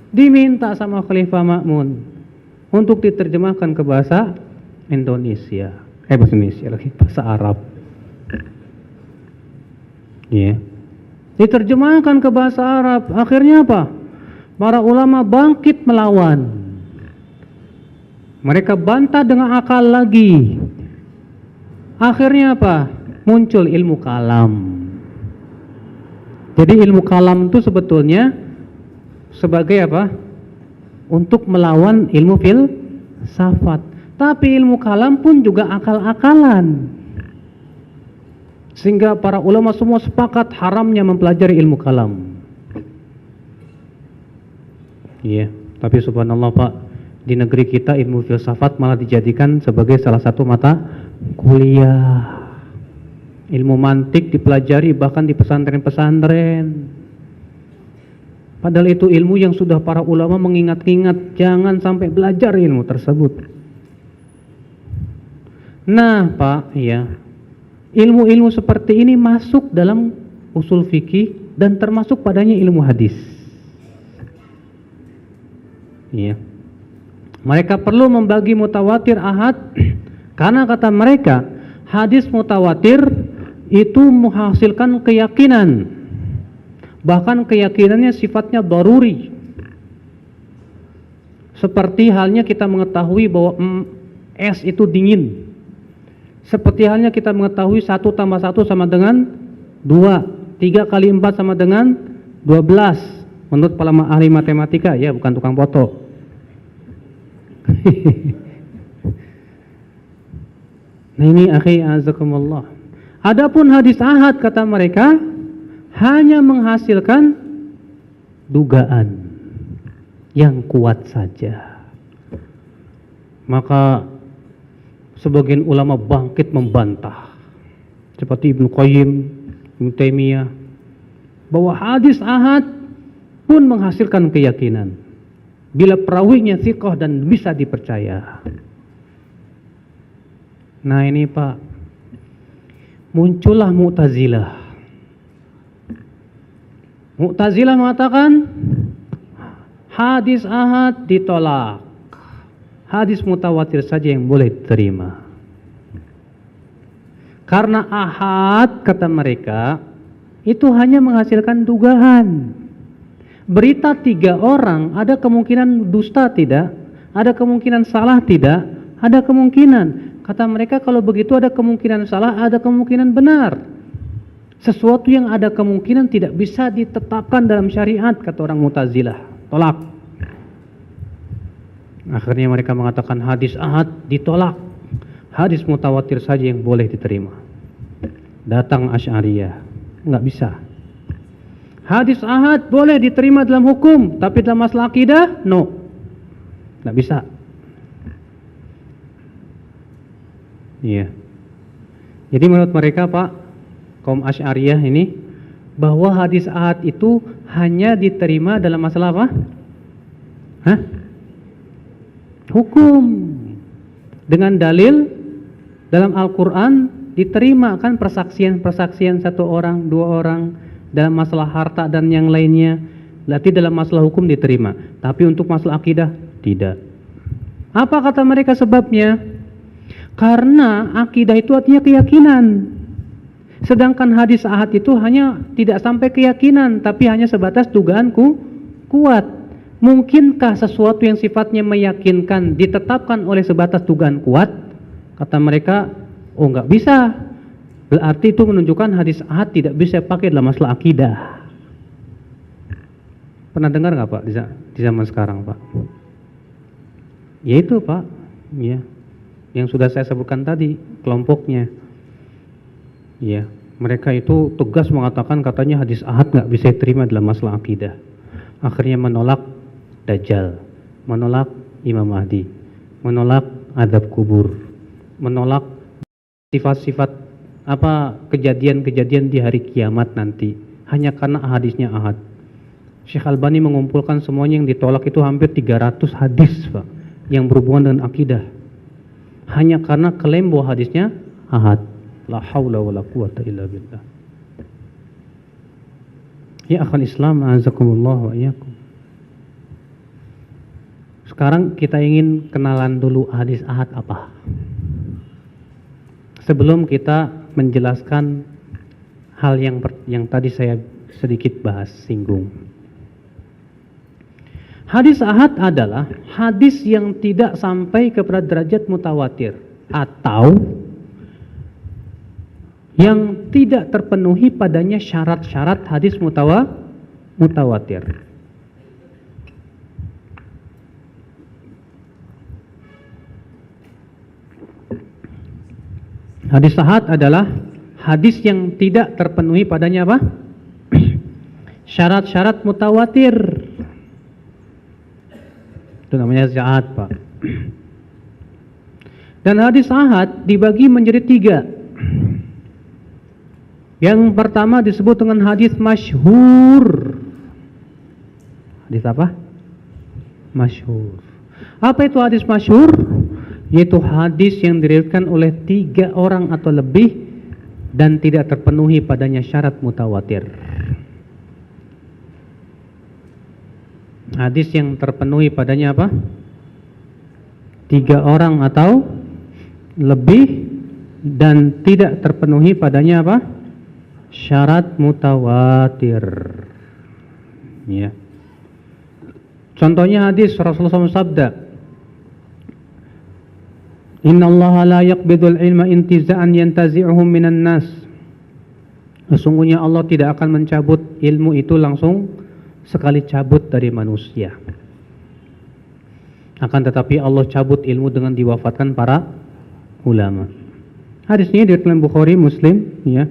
Diminta sama Khalifah Ma'mun untuk diterjemahkan ke bahasa Indonesia. Bahasa Indonesia lagi, bahasa Arab. Iya. Diterjemahkan ke bahasa Arab. Akhirnya apa? Para ulama bangkit melawan. Mereka bantah dengan akal lagi. Akhirnya apa? Muncul ilmu kalam. Jadi ilmu kalam itu sebetulnya sebagai apa? Untuk melawan ilmu filsafat. Tapi ilmu kalam pun juga akal-akalan. Sehingga para ulama semua sepakat haramnya mempelajari ilmu kalam. Iya, tapi subhanallah Pak, di negeri kita ilmu filsafat malah dijadikan sebagai salah satu mata kuliah. Ilmu mantik dipelajari bahkan di pesantren-pesantren. Padahal itu ilmu yang sudah para ulama mengingat-ingat jangan sampai belajar ilmu tersebut. Nah Pak, ya, ilmu-ilmu seperti ini masuk dalam usul fikih dan termasuk padanya ilmu hadis. Iya. Mereka perlu membagi mutawatir ahad karena kata mereka hadis mutawatir itu menghasilkan keyakinan. Bahkan keyakinannya sifatnya daruri. Seperti halnya kita mengetahui bahwa es itu dingin. Seperti halnya kita mengetahui 1 tambah 1 sama dengan 2, 3 kali 4 sama dengan 12. Menurut para ahli matematika, ya bukan tukang foto. Nah ini akhi azakumullah. Adapun hadis ahad kata mereka hanya menghasilkan dugaan yang kuat saja. Maka sebagian ulama bangkit membantah, seperti Ibnu Qayyim, Ibnu Taimiyah, bahwa hadis ahad pun menghasilkan keyakinan bila perawinya thiqah dan bisa dipercaya. Nah ini Pak, muncullah Mu'tazilah. Mu'tazilah mengatakan hadis ahad ditolak, hadis mutawatir saja yang boleh diterima. Karena ahad, kata mereka, itu hanya menghasilkan dugaan. Berita 3 orang, ada kemungkinan dusta tidak? Ada kemungkinan salah tidak? Ada kemungkinan. Kata mereka kalau begitu ada kemungkinan salah, ada kemungkinan benar. Sesuatu yang ada kemungkinan tidak bisa ditetapkan dalam syariat, kata orang Mu'tazilah. Tolak. Akhirnya mereka mengatakan hadis ahad ditolak, hadis mutawatir saja yang boleh diterima. Datang Asy'ariyah, nggak bisa. Hadis ahad boleh diterima dalam hukum, tapi dalam masalah akidah, no, nggak bisa. Iya. Jadi menurut mereka Pak, kaum Asy'ariyah ini, bahwa hadis ahad itu hanya diterima dalam masalah apa? Hah? Hukum. Dengan dalil dalam Al-Quran diterima kan persaksian 1 orang, 2 orang dalam masalah harta dan yang lainnya. Berarti dalam masalah hukum diterima, tapi untuk masalah akidah tidak. Apa kata mereka sebabnya? Karena akidah itu artinya keyakinan. Sedangkan hadis ahad itu hanya tidak sampai keyakinan, tapi hanya sebatas dugaanku kuat. Mungkinkah sesuatu yang sifatnya meyakinkan ditetapkan oleh sebatas dugaan kuat? Kata mereka, oh nggak bisa. Berarti itu menunjukkan hadis ahad tidak bisa pakai dalam masalah akidah. Pernah dengar nggak Pak di zaman sekarang Pak? Ya itu Pak, ya, yang sudah saya sebutkan tadi kelompoknya. Ya, mereka itu tegas mengatakan katanya hadis ahad nggak bisa diterima dalam masalah akidah. Akhirnya menolak Dajjal, menolak Imam Mahdi, menolak azab kubur, menolak sifat-sifat apa kejadian-kejadian di hari kiamat nanti, hanya karena hadisnya ahad. Syekh Albani mengumpulkan semuanya yang ditolak itu hampir 300 hadis Pak, yang berhubungan dengan akidah, hanya karena klaim bahwa hadisnya ahad. La haula wala quwata illa billah. Ya akhwan Islam, azakumullah wa iyyakum. Sekarang kita ingin kenalan dulu hadis ahad apa, sebelum kita menjelaskan hal yang tadi saya sedikit bahas, singgung. Hadis ahad adalah hadis yang tidak sampai kepada derajat mutawatir atau yang tidak terpenuhi padanya syarat-syarat hadis mutawatir. Hadis ahad adalah hadis yang tidak terpenuhi padanya apa? Syarat-syarat mutawatir. Itu namanya hadis ahad Pak. Dan hadis ahad dibagi menjadi 3. Yang pertama disebut dengan hadis masyhur. Hadis apa? Masyhur. Apa itu hadis masyhur? Yaitu hadis yang diriwayatkan oleh 3 orang atau lebih dan tidak terpenuhi padanya syarat mutawatir. Hadis yang terpenuhi padanya apa? 3 orang atau lebih dan tidak terpenuhi padanya apa? Syarat mutawatir. Ya. Contohnya hadis Rasulullah SAW sabda, Inna Allah la yaqbidul ilma intiza'an yantazi'uhum minan nas. Sesungguhnya Allah tidak akan mencabut ilmu itu langsung sekali cabut dari manusia. Akan tetapi Allah cabut ilmu dengan diwafatkan para ulama. Hadis ini diriwayatkan Bukhari, Muslim, ya.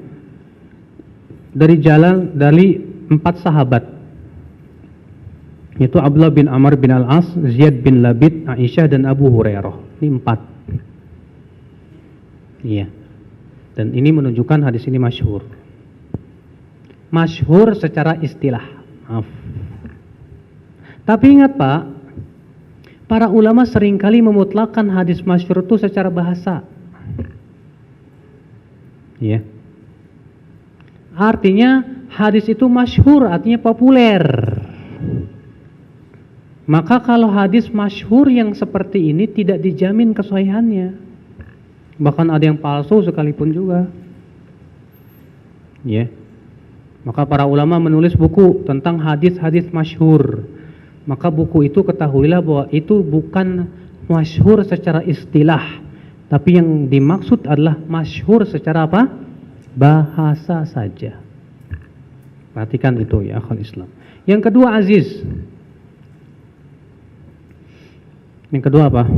Dari 4 sahabat. Itu Abdullah bin Amr bin Al-As, Ziyad bin Labid, Aisyah dan Abu Hurairah. Ini 4. Iya. Dan ini menunjukkan hadis ini masyhur. Masyhur secara istilah. Maaf. Tapi ingat Pak, para ulama seringkali memutlakkan hadis masyhur itu secara bahasa. Iya. Artinya hadis itu masyhur, artinya populer. Maka kalau hadis masyhur yang seperti ini tidak dijamin kesahihannya. Bahkan ada yang palsu sekalipun juga. Ya. Maka para ulama menulis buku tentang hadis-hadis masyhur. Maka buku itu ketahuilah bahwa itu bukan masyhur secara istilah, tapi yang dimaksud adalah masyhur secara apa? Bahasa saja. Perhatikan itu ya akhwal Islam. Yang kedua aziz. Yang kedua apa?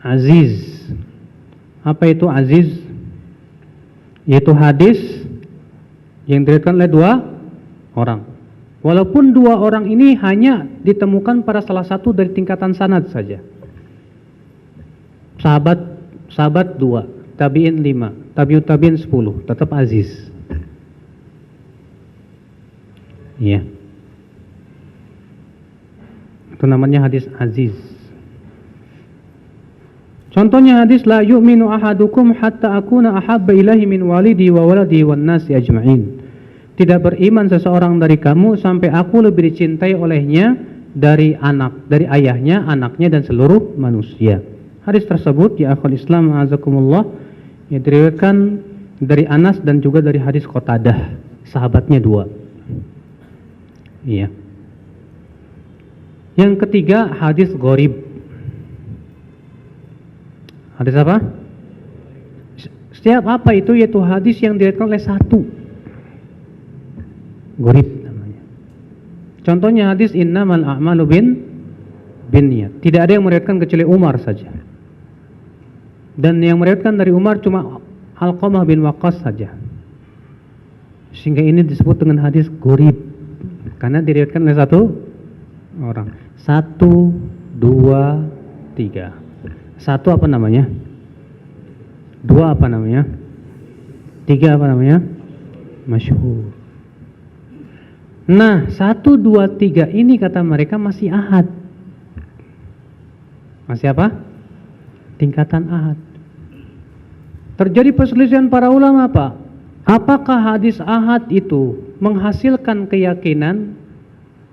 Aziz. Apa itu aziz? Yaitu hadis yang diriwayatkan oleh 2 orang. Walaupun 2 orang ini hanya ditemukan pada salah satu dari tingkatan sanad saja. Sahabat 2, tabi'in 5, tabi'in 10, tetap aziz. Iya. Itu namanya hadis aziz. Contohnya hadis la yu'minu ahadukum hatta akuna ahabba ilaihi min walidi wa waladi wan nasi ajma'in. Tidak beriman seseorang dari kamu sampai aku lebih dicintai olehnya dari ayahnya, anaknya dan seluruh manusia. Hadis tersebut ya akhwal Islam azakumullah yang diriwayatkan dari Anas dan juga dari hadis Qatadah, sahabatnya 2. Iya. Yang ketiga hadis gharib. Hadis apa? Setiap apa itu yaitu hadis yang diriwayatkan oleh 1. Gharib namanya. Contohnya hadis innamal a'malu binniyat. Tidak ada yang meriwayatkan kecuali Umar saja. Dan yang meriwayatkan dari Umar cuma Alqamah bin Waqqas saja. Sehingga ini disebut dengan hadis gharib karena diriwayatkan oleh 1 orang. 1, 2, 3. 1 apa namanya? 2 apa namanya? 3 apa namanya? Masyhur. Nah, 1, 2, 3 ini kata mereka masih ahad. Masih apa? Tingkatan ahad. Terjadi perselisihan para ulama Pak. Apakah hadis ahad itu menghasilkan keyakinan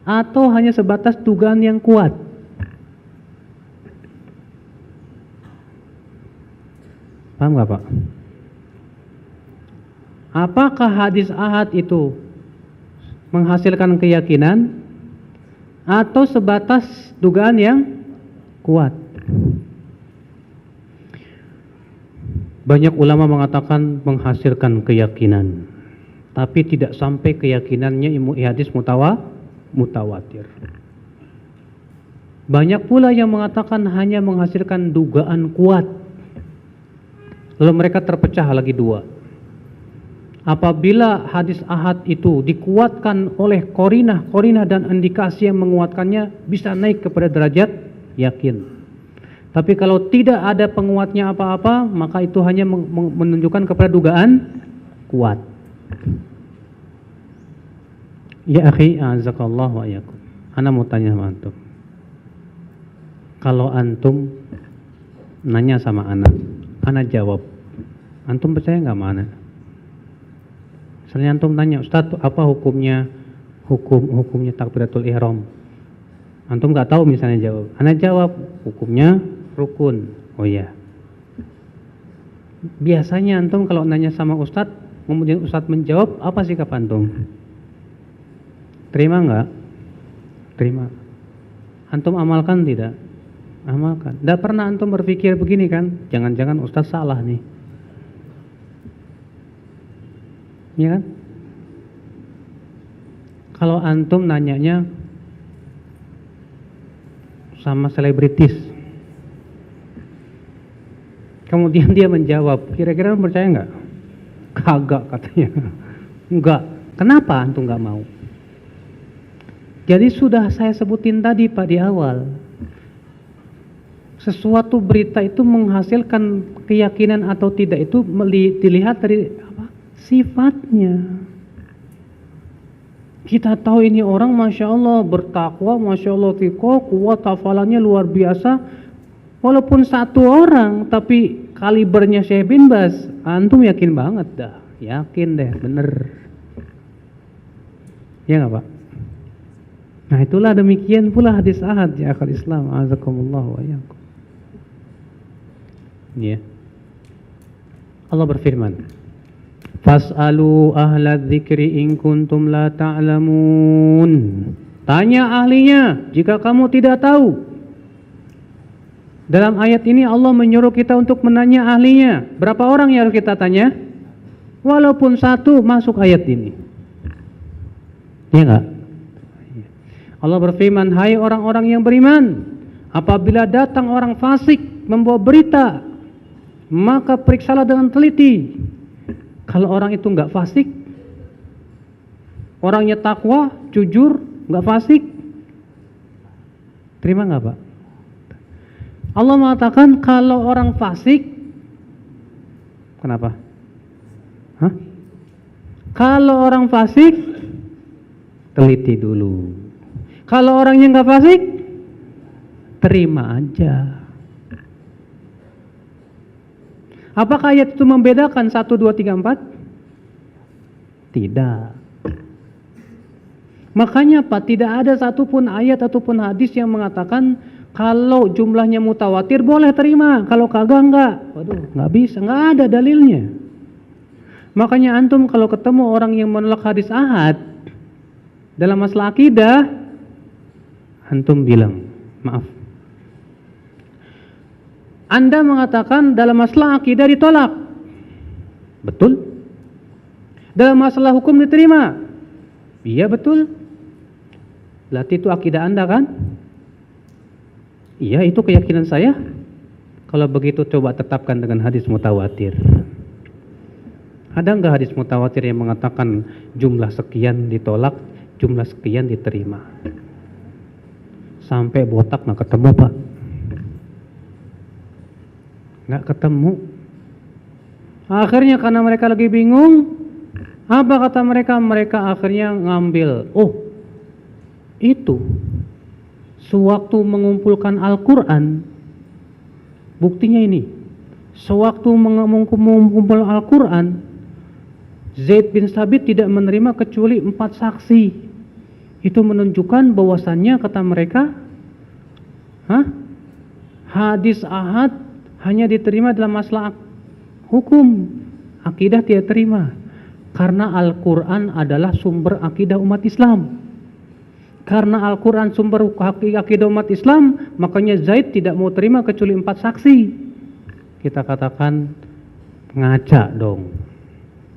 atau hanya sebatas dugaan yang kuat? Paham gak Pak? Apakah hadis ahad itu menghasilkan keyakinan atau sebatas dugaan yang kuat? Banyak ulama mengatakan menghasilkan keyakinan, tapi tidak sampai keyakinannya hadis mutawatir. Banyak pula yang mengatakan hanya menghasilkan dugaan kuat. Lalu mereka terpecah lagi 2. Apabila hadis ahad itu dikuatkan oleh qarinah dan indikasi yang menguatkannya, bisa naik kepada derajat yakin. Tapi kalau tidak ada penguatnya apa-apa, maka itu hanya menunjukkan kepada dugaan kuat. Ya akhi, azakallah wa iyyakum. Ana mau tanya sama antum. Kalau antum nanya sama ana jawab, antum percaya nggak sama ana? Misalnya antum tanya, Ustaz, apa hukumnya takbiratul ihram? Antum nggak tahu misalnya jawab. Ana jawab, hukumnya rukun. Oh iya. Biasanya antum kalau nanya sama Ustaz, kemudian Ustaz menjawab, apa sikap antum? Terima nggak? Terima. Antum amalkan tidak? Amalkan. Tidak pernah antum berpikir begini kan? Jangan-jangan Ustaz salah nih. Ya kan? Kalau antum nanyanya sama selebritis, kemudian dia menjawab, kira-kira percaya nggak? Kagak katanya. Enggak. Kenapa antum nggak mau? Jadi sudah saya sebutin tadi Pak di awal. Sesuatu berita itu menghasilkan keyakinan atau tidak itu dilihat dari apa? Sifatnya. Kita tahu ini orang Masya Allah bertakwa, Masya Allah tikoh, kuat hafalannya luar biasa. Walaupun satu orang, tapi kalibernya Syekh bin Baz, antum yakin banget dah. Yakin deh, bener. Ya nggak Pak? Nah itulah demikian pula hadis ahad ya akal Islam. Azakumullah wa iyyakum. Ya. Allah berfirman, "Fas'alu ahla dzikri in kuntum la ta'lamun." Tanya ahlinya jika kamu tidak tahu. Dalam ayat ini Allah menyuruh kita untuk menanya ahlinya. Berapa orang yang harus kita tanya? Walaupun satu masuk ayat ini. Ya enggak? Allah berfirman, "Hai orang-orang yang beriman, apabila datang orang fasik membawa berita, maka periksalah dengan teliti. Kalau orang itu enggak fasik, orangnya takwa, jujur, enggak fasik, terima enggak Pak?" Allah mengatakan kalau orang fasik, kenapa? Hah? Kalau orang fasik, teliti dulu. Kalau orangnya enggak fasik, terima aja. Apakah ayat itu membedakan 1, 2, 3, 4? Tidak. Makanya Pak, tidak ada satupun ayat ataupun hadis yang mengatakan kalau jumlahnya mutawatir boleh terima, kalau kagak enggak. Waduh, enggak bisa, enggak ada dalilnya. Makanya antum kalau ketemu orang yang menolak hadis ahad dalam masalah akidah, antum bilang, maaf. Anda mengatakan dalam masalah akidah ditolak. Betul? Dalam masalah hukum diterima. Iya betul. Berarti itu akidah Anda kan? Iya itu keyakinan saya. Kalau begitu coba tetapkan dengan hadis mutawatir. Ada enggak hadis mutawatir yang mengatakan jumlah sekian ditolak, jumlah sekian diterima? Sampai botak enggak ketemu Pak. Enggak ketemu. Akhirnya karena mereka lagi bingung, apa kata mereka? Mereka akhirnya ngambil, oh itu sewaktu mengumpulkan Al-Quran, buktinya ini, sewaktu mengumpul Al-Quran, Zaid bin Sabit tidak menerima kecuali 4 saksi. Itu menunjukkan bahwasannya kata mereka, hadis ahad hanya diterima dalam masalah hukum, akidah tidak terima. Karena Al-Quran adalah sumber akidah umat Islam. Karena Al-Quran sumber akidah umat Islam, makanya Zaid tidak mau terima kecuali 4 saksi. Kita katakan ngaca dong.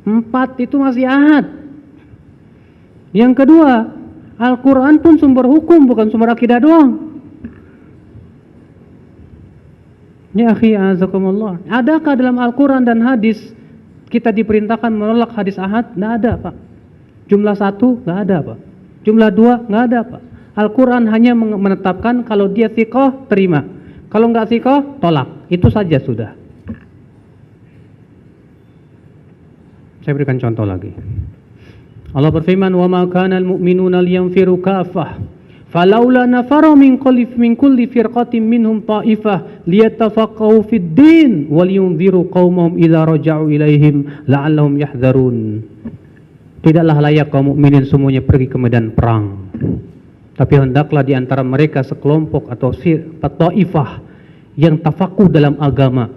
4 itu masih ahad. Yang kedua, Al-Quran pun sumber hukum, bukan sumber akidah doang. Ya akhi azakumullah. Adakah dalam Al-Quran dan hadis kita diperintahkan menolak hadis ahad? Tidak ada Pak. Jumlah 1 tidak ada Pak. Jumlah 2 nggak ada Pak. Al-Quran hanya menetapkan kalau dia thiqah terima, kalau nggak thiqah tolak. Itu saja sudah. Saya berikan contoh lagi. Allah berfirman, "Wa ma kana al-mu'minuna liyanfiru kaffah, falaula nafara min kulli firqatin minhum ta'ifah liyatafaqahu fid din wa liyunziru qaumahum idza raja'u ilaihim la'allahum yahdharun." Tidaklah layak kaum mukminin semuanya pergi ke medan perang, tapi hendaklah di antara mereka sekelompok atau ta'ifah yang tafakuh dalam agama,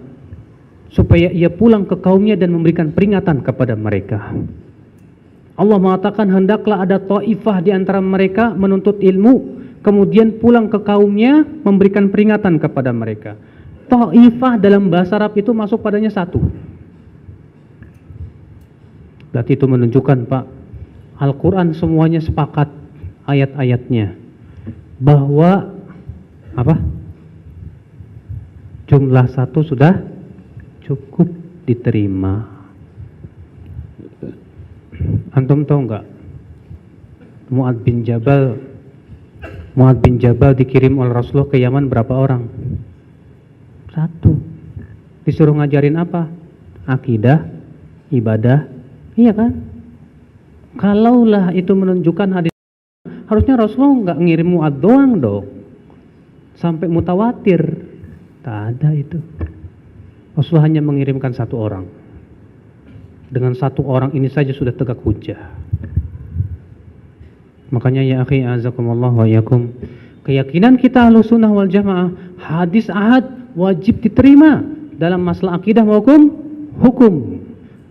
supaya ia pulang ke kaumnya dan memberikan peringatan kepada mereka. Allah mengatakan hendaklah ada ta'ifah di antara mereka menuntut ilmu, kemudian pulang ke kaumnya memberikan peringatan kepada mereka. Ta'ifah dalam bahasa Arab itu masuk padanya 1. Berarti itu menunjukkan Pak, Al-Quran semuanya sepakat ayat-ayatnya bahwa apa? Jumlah 1 sudah cukup diterima. Antum tahu enggak? Mu'adz bin Jabal Mu'adz bin Jabal dikirim oleh Rasulullah ke Yaman berapa orang? 1. Disuruh ngajarin apa? Akidah, ibadah, iya kan? Kalaulah itu menunjukkan hadis, harusnya Rasulullah nggak ngirim Mu'adz doang dong, sampai mutawatir. Tak ada itu. Rasulullah hanya mengirimkan 1 orang. Dengan 1 orang ini saja sudah tegak hujjah. Makanya ya akhi azakumullah wa yakum, keyakinan kita Ahlussunnah wal Jamaah, hadis ahad wajib diterima dalam masalah akidah maupun hukum.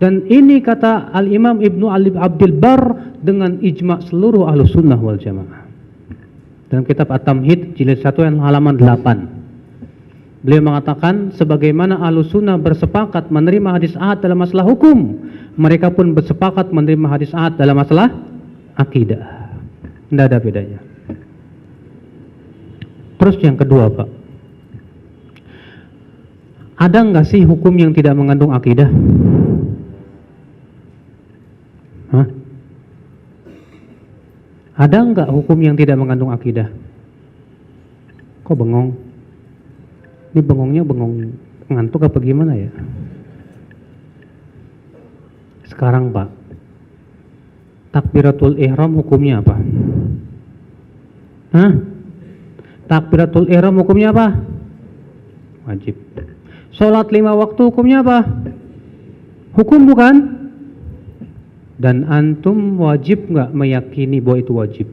Dan ini kata Al-Imam Ibnu Abdul Bar dengan ijma' seluruh Ahlussunnah wal Jamaah. Dalam kitab At-Tamhid jilid 1 halaman 8. Beliau mengatakan sebagaimana Ahlussunnah bersepakat menerima hadis ahad dalam masalah hukum, mereka pun bersepakat menerima hadis ahad dalam masalah akidah. Tidak ada bedanya. Terus yang kedua, Pak, ada nggak sih hukum yang tidak mengandung akidah? Hah? Ada nggak hukum yang tidak mengandung akidah? Kok bengong? Ini bengongnya bengong ngantuk apa gimana ya? Sekarang Pak, takbiratul ihram hukumnya apa? Hah? Takbiratul ihram hukumnya apa? Wajib. Sholat 5 waktu hukumnya apa? Hukum bukan? Dan antum wajib nggak meyakini bahwa itu wajib?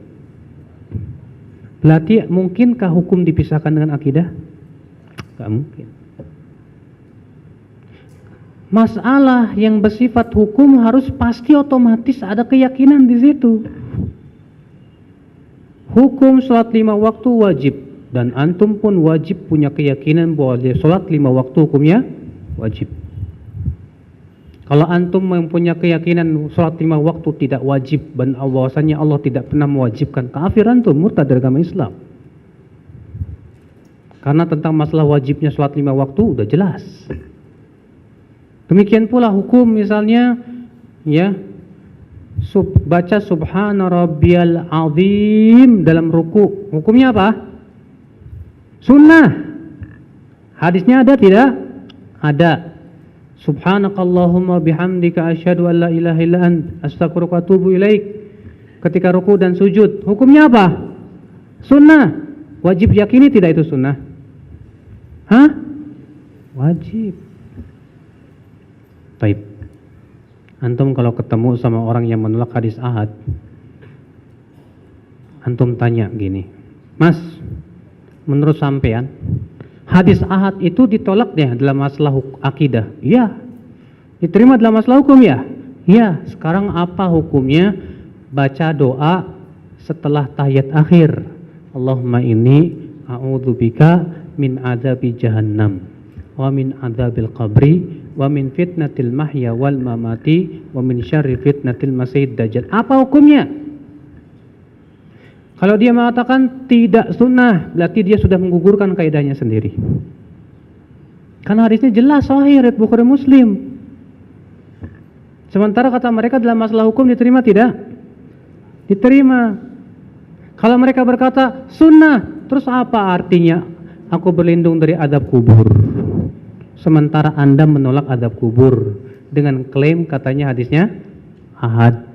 Berarti mungkinkah hukum dipisahkan dengan akidah? Nggak mungkin. Masalah yang bersifat hukum harus pasti otomatis ada keyakinan di situ. Hukum sholat 5 waktu wajib, dan antum pun wajib punya keyakinan bahwa dia sholat 5 waktu hukumnya wajib. Kalau antum mempunyai keyakinan sholat 5 waktu tidak wajib, dan bahwasanya Allah tidak pernah mewajibkan, kafir antum, murtad dari agama Islam. Karena tentang masalah wajibnya sholat 5 waktu udah jelas. Demikian pula hukum misalnya ya, baca subhana rabbiyal azim dalam ruku, hukumnya apa? Sunnah. Hadisnya ada tidak? Ada. Subhanakallahumma bihamdika asyhadu an la ilaha illa anta astaghfiruka wa atubu ilaik. Ketika ruku dan sujud, hukumnya apa? Sunnah. Wajib yakini tidak itu sunnah? Hah? Wajib. Baik. Antum kalau ketemu sama orang yang menolak hadis ahad, antum tanya gini, Mas, menurut sampean hadis ahad itu ditolak deh dalam masalah akidah? Iya. Diterima dalam masalah hukum ya? Iya. Sekarang apa hukumnya baca doa setelah tahiyat akhir? Allahumma inni a'udzubika min adzabi jahannam wa min adzabil qabri wa min fitnatil mahya wal mamati wa min syarri fitnatil masiihid dajjal. Apa hukumnya? Kalau dia mengatakan tidak sunnah, berarti dia sudah menggugurkan kaidahnya sendiri. Karena hadisnya jelas sahih riwayat Bukhari Muslim. Sementara kata mereka dalam masalah hukum diterima tidak? Diterima. Kalau mereka berkata sunnah, terus apa artinya aku berlindung dari azab kubur? Sementara Anda menolak azab kubur dengan klaim katanya hadisnya ahad.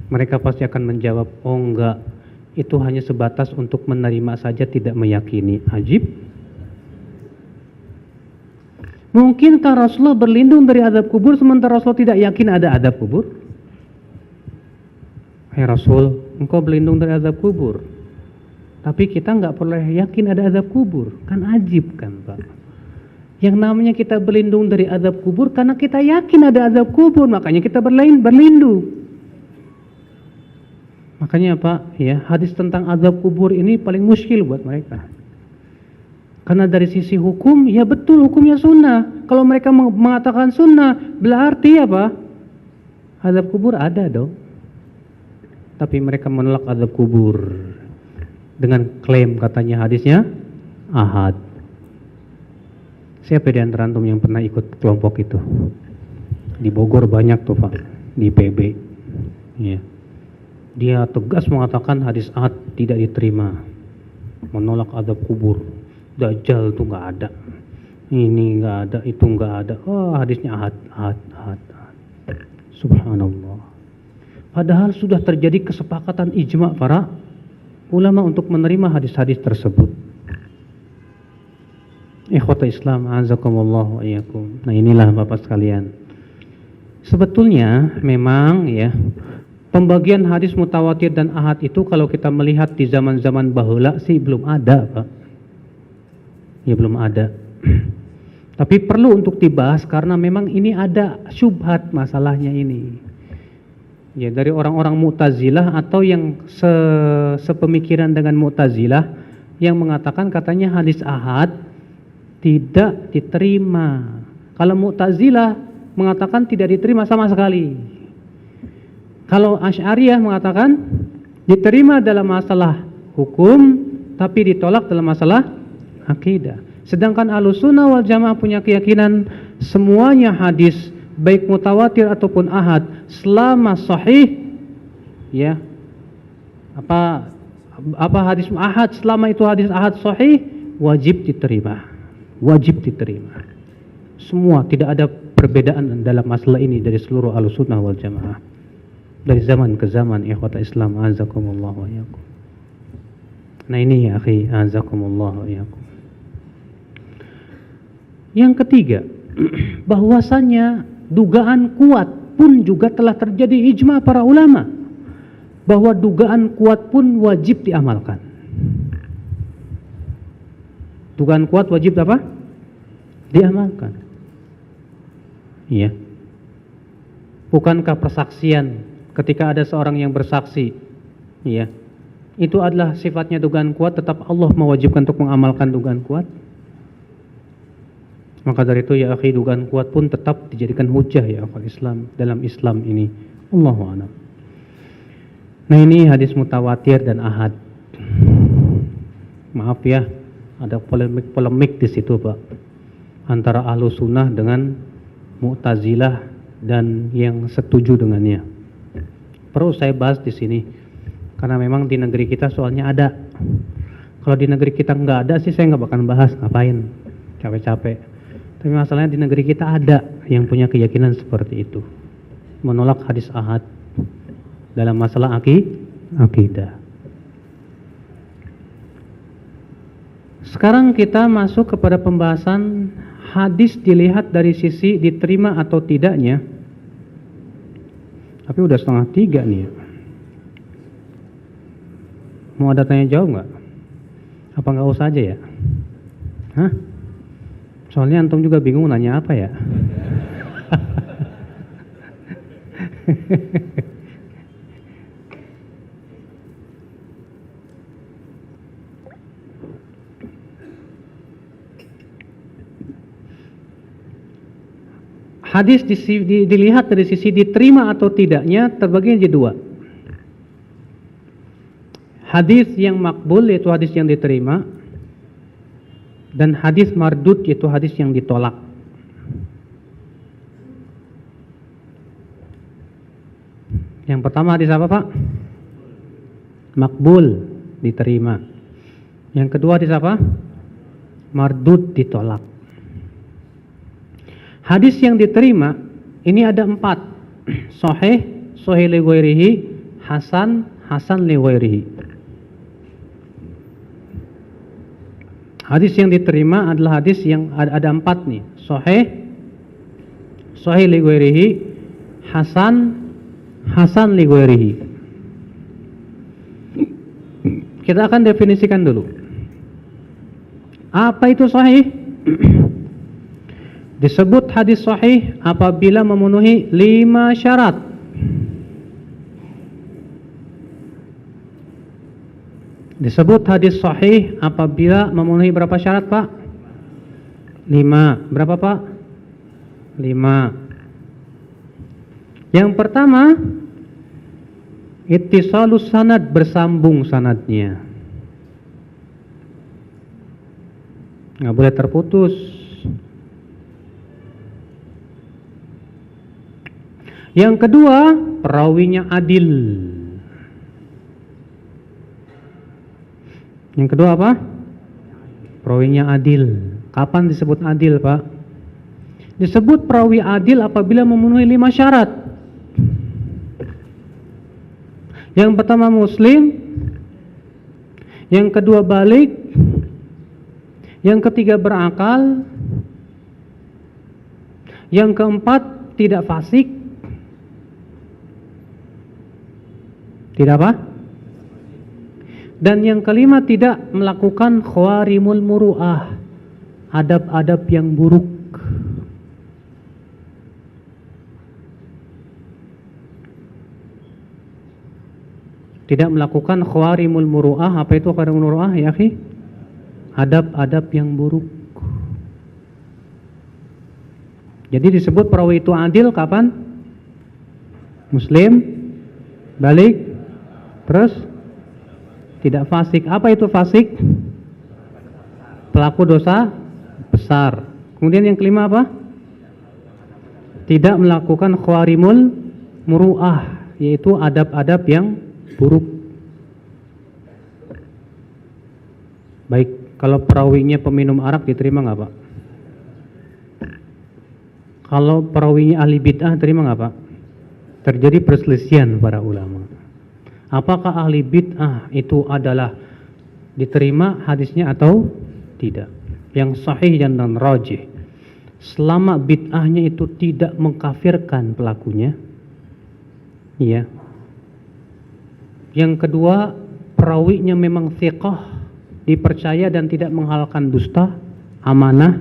Mereka pasti akan menjawab, oh enggak, itu hanya sebatas untuk menerima saja, tidak meyakini. Ajib. Mungkinkah Rasulullah berlindung dari azab kubur sementara Rasulullah tidak yakin ada azab kubur? Hai Rasul, engkau berlindung dari azab kubur, tapi kita nggak boleh yakin ada azab kubur. Kan ajib kan Pak? Yang namanya kita berlindung dari azab kubur karena kita yakin ada azab kubur, makanya kita berlindung. Makanya Pak, ya, hadis tentang azab kubur ini paling muskil buat mereka. Karena dari sisi hukum, ya betul hukumnya sunnah. Kalau mereka mengatakan sunnah, berarti apa? Azab kubur ada dong. Tapi mereka menolak azab kubur dengan klaim katanya hadisnya ahad. Siapa di antara antum yang pernah ikut kelompok itu? Di Bogor banyak tuh Pak, di PB. Ya. Dia tegas mengatakan hadis ahad tidak diterima, menolak azab kubur, dajjal itu nggak ada, ini nggak ada, itu nggak ada. Oh, hadisnya ahad, ahad, ahad, ahad. Subhanallah. Padahal sudah terjadi kesepakatan ijma para ulama untuk menerima hadis-hadis tersebut. Ikhwata Islam, azakumullah wa iyyakum. Nah, inilah Bapak sekalian. Sebetulnya memang ya, pembagian hadis mutawatir dan ahad itu kalau kita melihat di zaman-zaman bahula sih belum ada, Pak. Ya belum ada. Tapi perlu untuk dibahas karena memang ini ada syubhat masalahnya ini. Ya, dari orang-orang Mu'tazilah atau yang sepemikiran dengan Mu'tazilah yang mengatakan katanya hadis ahad tidak diterima. Kalau Mu'tazilah mengatakan tidak diterima sama sekali. Kalau Asy'ariyah mengatakan diterima dalam masalah hukum tapi ditolak dalam masalah akidah. Sedangkan Ahlussunnah wal Jamaah punya keyakinan semuanya hadis baik mutawatir ataupun ahad selama sahih, ya. Apa hadis ahad selama itu hadis ahad sahih wajib diterima. Wajib diterima. Semua, tidak ada perbedaan dalam masalah ini dari seluruh Ahlussunnah wal Jamaah. Dari zaman ke zaman, ikhwata Islam, azakumullah wa iyyakum. Nah ini ya akhi, azakumullah wa iyyakum. Yang ketiga, bahwasannya dugaan kuat pun juga telah terjadi ijma para ulama bahwa dugaan kuat pun wajib diamalkan. Dugaan kuat wajib apa? Diamalkan. Iya. Bukankah persaksian ketika ada seorang yang bersaksi, iya, itu adalah sifatnya dugaan kuat, tetap Allah mewajibkan untuk mengamalkan dugaan kuat. Maka dari itu ya akhi, dugaan kuat pun tetap dijadikan hujah ya akal Islam dalam Islam ini. Allahu a'lam. Nah ini hadis mutawatir dan ahad. Maaf ya, ada polemik di situ Pak, antara Ahlussunnah dengan Mu'tazilah dan yang setuju dengannya. Perlu saya bahas di sini karena memang di negeri kita soalnya ada. Kalau di negeri kita nggak ada sih saya nggak bakal bahas, ngapain capek-capek. Tapi masalahnya di negeri kita ada yang punya keyakinan seperti itu, menolak hadis ahad dalam masalah akidah. Sekarang kita masuk kepada pembahasan hadis dilihat dari sisi diterima atau tidaknya. Tapi udah 2:30 nih ya. Mau ada tanya jawab nggak? Apa nggak usah aja ya? Hah? Soalnya antum juga bingung nanya apa ya? Hadis dilihat dari sisi diterima atau tidaknya terbagi menjadi dua. Hadis yang makbul yaitu hadis yang diterima, dan hadis mardud yaitu hadis yang ditolak. Yang pertama hadis apa Pak? Makbul, diterima. Yang kedua hadis apa? Mardud, ditolak. Hadis yang diterima ini ada 4. Sahih, sahih li ghairihi, hasan, hasan li ghairihi. Hadis yang diterima adalah hadis yang ada 4 nih. Sahih, sahih li ghairihi, hasan, hasan li ghairihi. Kita akan definisikan dulu. Apa itu sahih? Disebut hadis sahih apabila memenuhi 5 syarat. Disebut hadis sahih apabila memenuhi berapa syarat Pak? 5. Berapa Pak? 5. Yang pertama, ittisalus sanad, bersambung sanadnya, nggak boleh terputus. Yang kedua, perawinya adil. Yang kedua apa? Perawinya adil. Kapan disebut adil, Pak? Disebut perawi adil apabila memenuhi 5 syarat. Yang pertama muslim, yang kedua balik, yang ketiga berakal, yang keempat tidak fasik, tidak apa? Dan yang kelima tidak melakukan khawarimul muru'ah, adab-adab yang buruk. Tidak melakukan khawarimul muru'ah. Apa itu khawarimul muru'ah ya akhi? Adab-adab yang buruk. Jadi disebut perawi itu adil kapan? Muslim, balik, terus tidak fasik. Apa itu fasik? Pelaku dosa besar. Kemudian yang kelima apa? Tidak melakukan khawarimul muru'ah, yaitu adab-adab yang buruk. Baik, kalau perawinya peminum arak diterima nggak Pak? Kalau perawinya ahli bid'ah terima nggak Pak? Terjadi perselisihan para ulama. Apakah ahli bid'ah itu adalah diterima hadisnya atau tidak? Yang sahih dan rajih, selama bid'ahnya itu tidak mengkafirkan pelakunya, iya. Yang kedua, perawinya memang thiqah, dipercaya dan tidak menghalalkan dusta, amanah,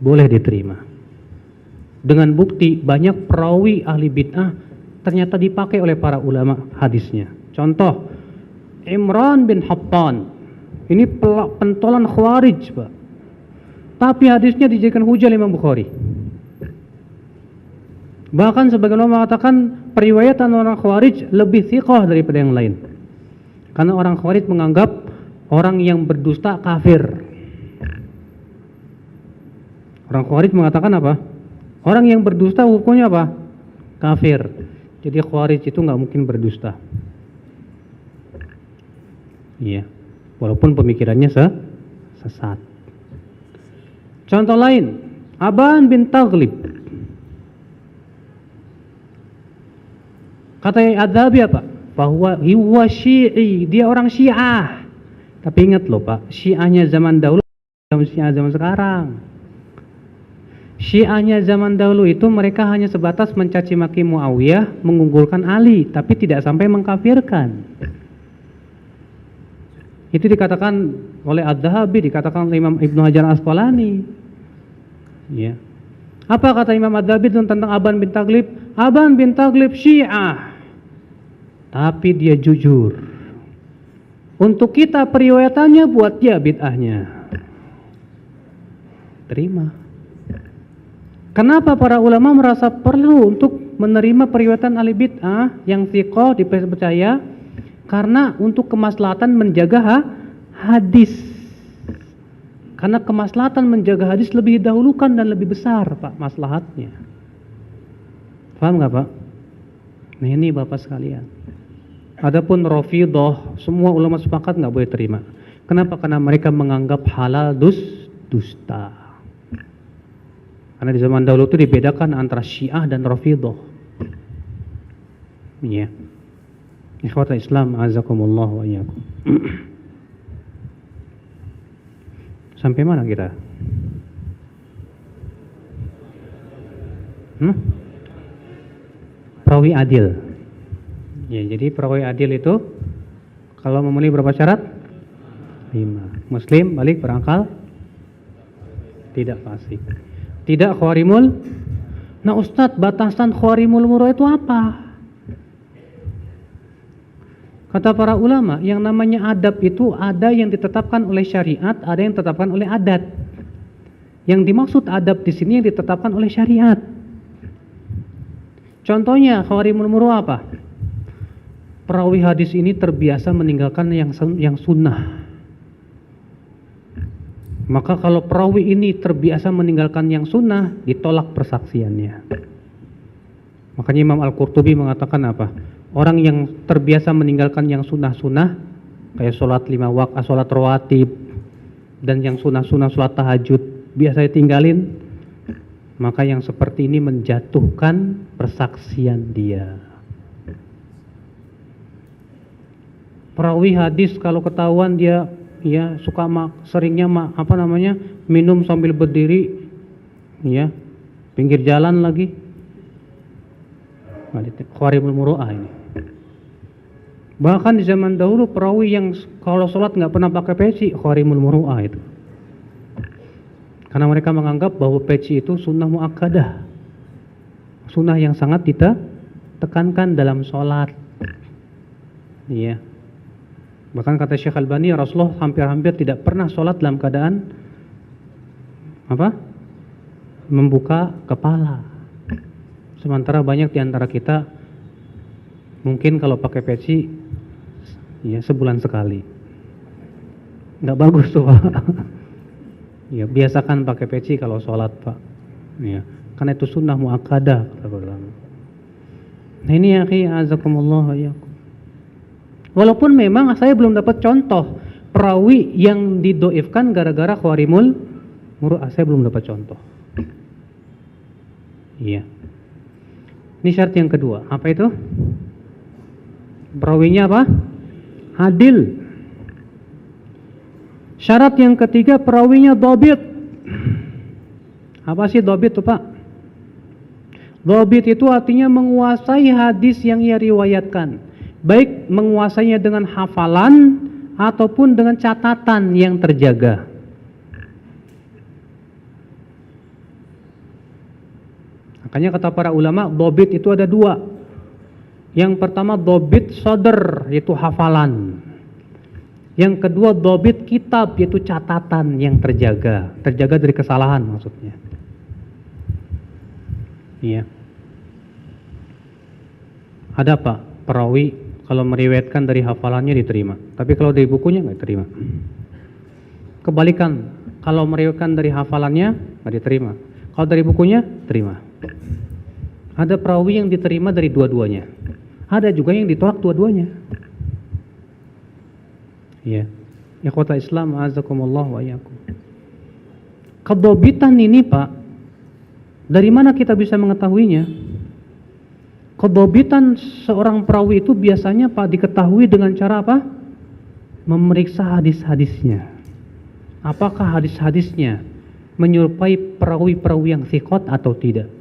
boleh diterima. Dengan bukti banyak perawi ahli bid'ah ternyata dipakai oleh para ulama hadisnya. Contoh, Imran bin Hattan. Ini pentolan khawarij, Pak. Tapi hadisnya dijadikan hujah Imam Bukhari. Bahkan sebagian ulama mengatakan periwayatan orang khawarij lebih thiqah daripada yang lain. Karena orang khawarij menganggap orang yang berdusta kafir. Orang khawarij mengatakan apa? Orang yang berdusta hukumnya apa? Kafir. Jadi khawarij itu nggak mungkin berdusta. Iya. Walaupun pemikirannya sesat. Contoh lain, Aban bin Taghlib. Kata Adzabi apa? Bahwa huwa syi'i, dia orang Syiah. Tapi ingat loh Pak, Syiahnya zaman dahulu bukan Syiah zaman sekarang. Syiahnya zaman dahulu itu mereka hanya sebatas mencaci maki Muawiyah, mengunggulkan Ali, tapi tidak sampai mengkafirkan. Itu dikatakan oleh Adz-Dzahabi, dikatakan oleh Imam Ibnu Hajar Asqalani. Ya. Apa kata Imam Adz-Dzahabi tentang Aban bin Taghlib? Aban bin Taghlib Syiah, tapi dia jujur. Untuk kita periwayatannya, buat dia bid'ahnya. Terima. Kenapa para ulama merasa perlu untuk menerima periwayatan ahli bid'ah yang thiqah dipercaya? Karena untuk kemaslahatan menjaga hadis. Karena kemaslahatan menjaga hadis lebih didahulukan dan lebih besar Pak maslahatnya. Paham nggak Pak? Nah ini Bapak sekalian. Adapun Rafidhah, semua ulama sepakat nggak boleh terima. Kenapa? Karena mereka menganggap halal dusta. Karena di zaman dahulu itu dibedakan antara Syiah dan Rafidhah. Iya. Ikhwatul Islam, azakumullah wa iyyakum. Sampai mana kita? Perawi adil. Ya, jadi perawi adil itu kalau memenuhi berapa syarat? 5. Muslim, balik, berakal, tidak fasik, tidak khawarimul. Nah Ustadz, batasan khawarimul muru'ah itu apa? Kata para ulama, yang namanya adab itu ada yang ditetapkan oleh syariat, ada yang ditetapkan oleh adat. Yang dimaksud adab di sini yang ditetapkan oleh syariat. Contohnya khawarimul muru'ah apa? Perawi hadis ini terbiasa meninggalkan yang sunnah. Maka kalau perawi ini terbiasa meninggalkan yang sunnah, ditolak persaksiannya. Makanya Imam Al-Qurtubi mengatakan apa? Orang yang terbiasa meninggalkan yang sunnah-sunnah, kayak sholat 5 waktu, sholat rawatib, dan yang sunnah-sunnah sholat tahajud biasa ditinggalin, maka yang seperti ini menjatuhkan persaksian dia. Perawi hadis kalau ketahuan dia ya suka seringnya minum sambil berdiri, ya pinggir jalan lagi, Qarimul Muru'ah ini. Bahkan di zaman dahulu perawi yang kalau sholat nggak pernah pakai peci, Qarimul Muru'ah itu. Karena mereka menganggap bahwa peci itu sunnah muakkadah, sunnah yang sangat tekankan dalam sholat. Iya. Bahkan kata Syekh Albani, Rasulullah hampir-hampir tidak pernah sholat dalam keadaan membuka kepala. Sementara banyak di antara kita mungkin kalau pakai peci ya sebulan sekali. Nggak bagus tuh, Pak. Ya, biasakan pakai peci kalau sholat, Pak. Ya, karena itu sunnah muakkadah kata ulama. Nah ini ya akhi, azakumullah ya. Walaupun memang saya belum dapat contoh perawi yang didoifkan gara-gara Qarimul Muru'ah, saya belum dapat contoh. Iya. Ini syarat yang kedua, apa itu? Perawinya apa? Adil. Syarat yang ketiga, perawinya dhabit. Apa sih dhabit itu, Pak? Dhabit itu artinya menguasai hadis yang ia riwayatkan, baik menguasainya dengan hafalan ataupun dengan catatan yang terjaga. Makanya kata para ulama, dhabit itu ada dua. Yang pertama dhabit sadr, yaitu hafalan. Yang kedua dhabit kitab, yaitu catatan yang terjaga dari kesalahan maksudnya. Iya. Ada Pak perawi kalau meriwayatkan dari hafalannya diterima, tapi kalau dari bukunya nggak diterima. Kebalikan, kalau meriwayatkan dari hafalannya nggak diterima, kalau dari bukunya terima. Ada perawi yang diterima dari dua-duanya, ada juga yang ditolak dua-duanya. Ya, ikhwatal Islam, azakumullah wa iyyakum. Kedhabitan ini, Pak, dari mana kita bisa mengetahuinya? Kedhabitan seorang perawi itu biasanya, Pak, diketahui dengan cara apa? Memeriksa hadis-hadisnya. Apakah hadis-hadisnya menyerupai perawi-perawi yang thiqat atau tidak?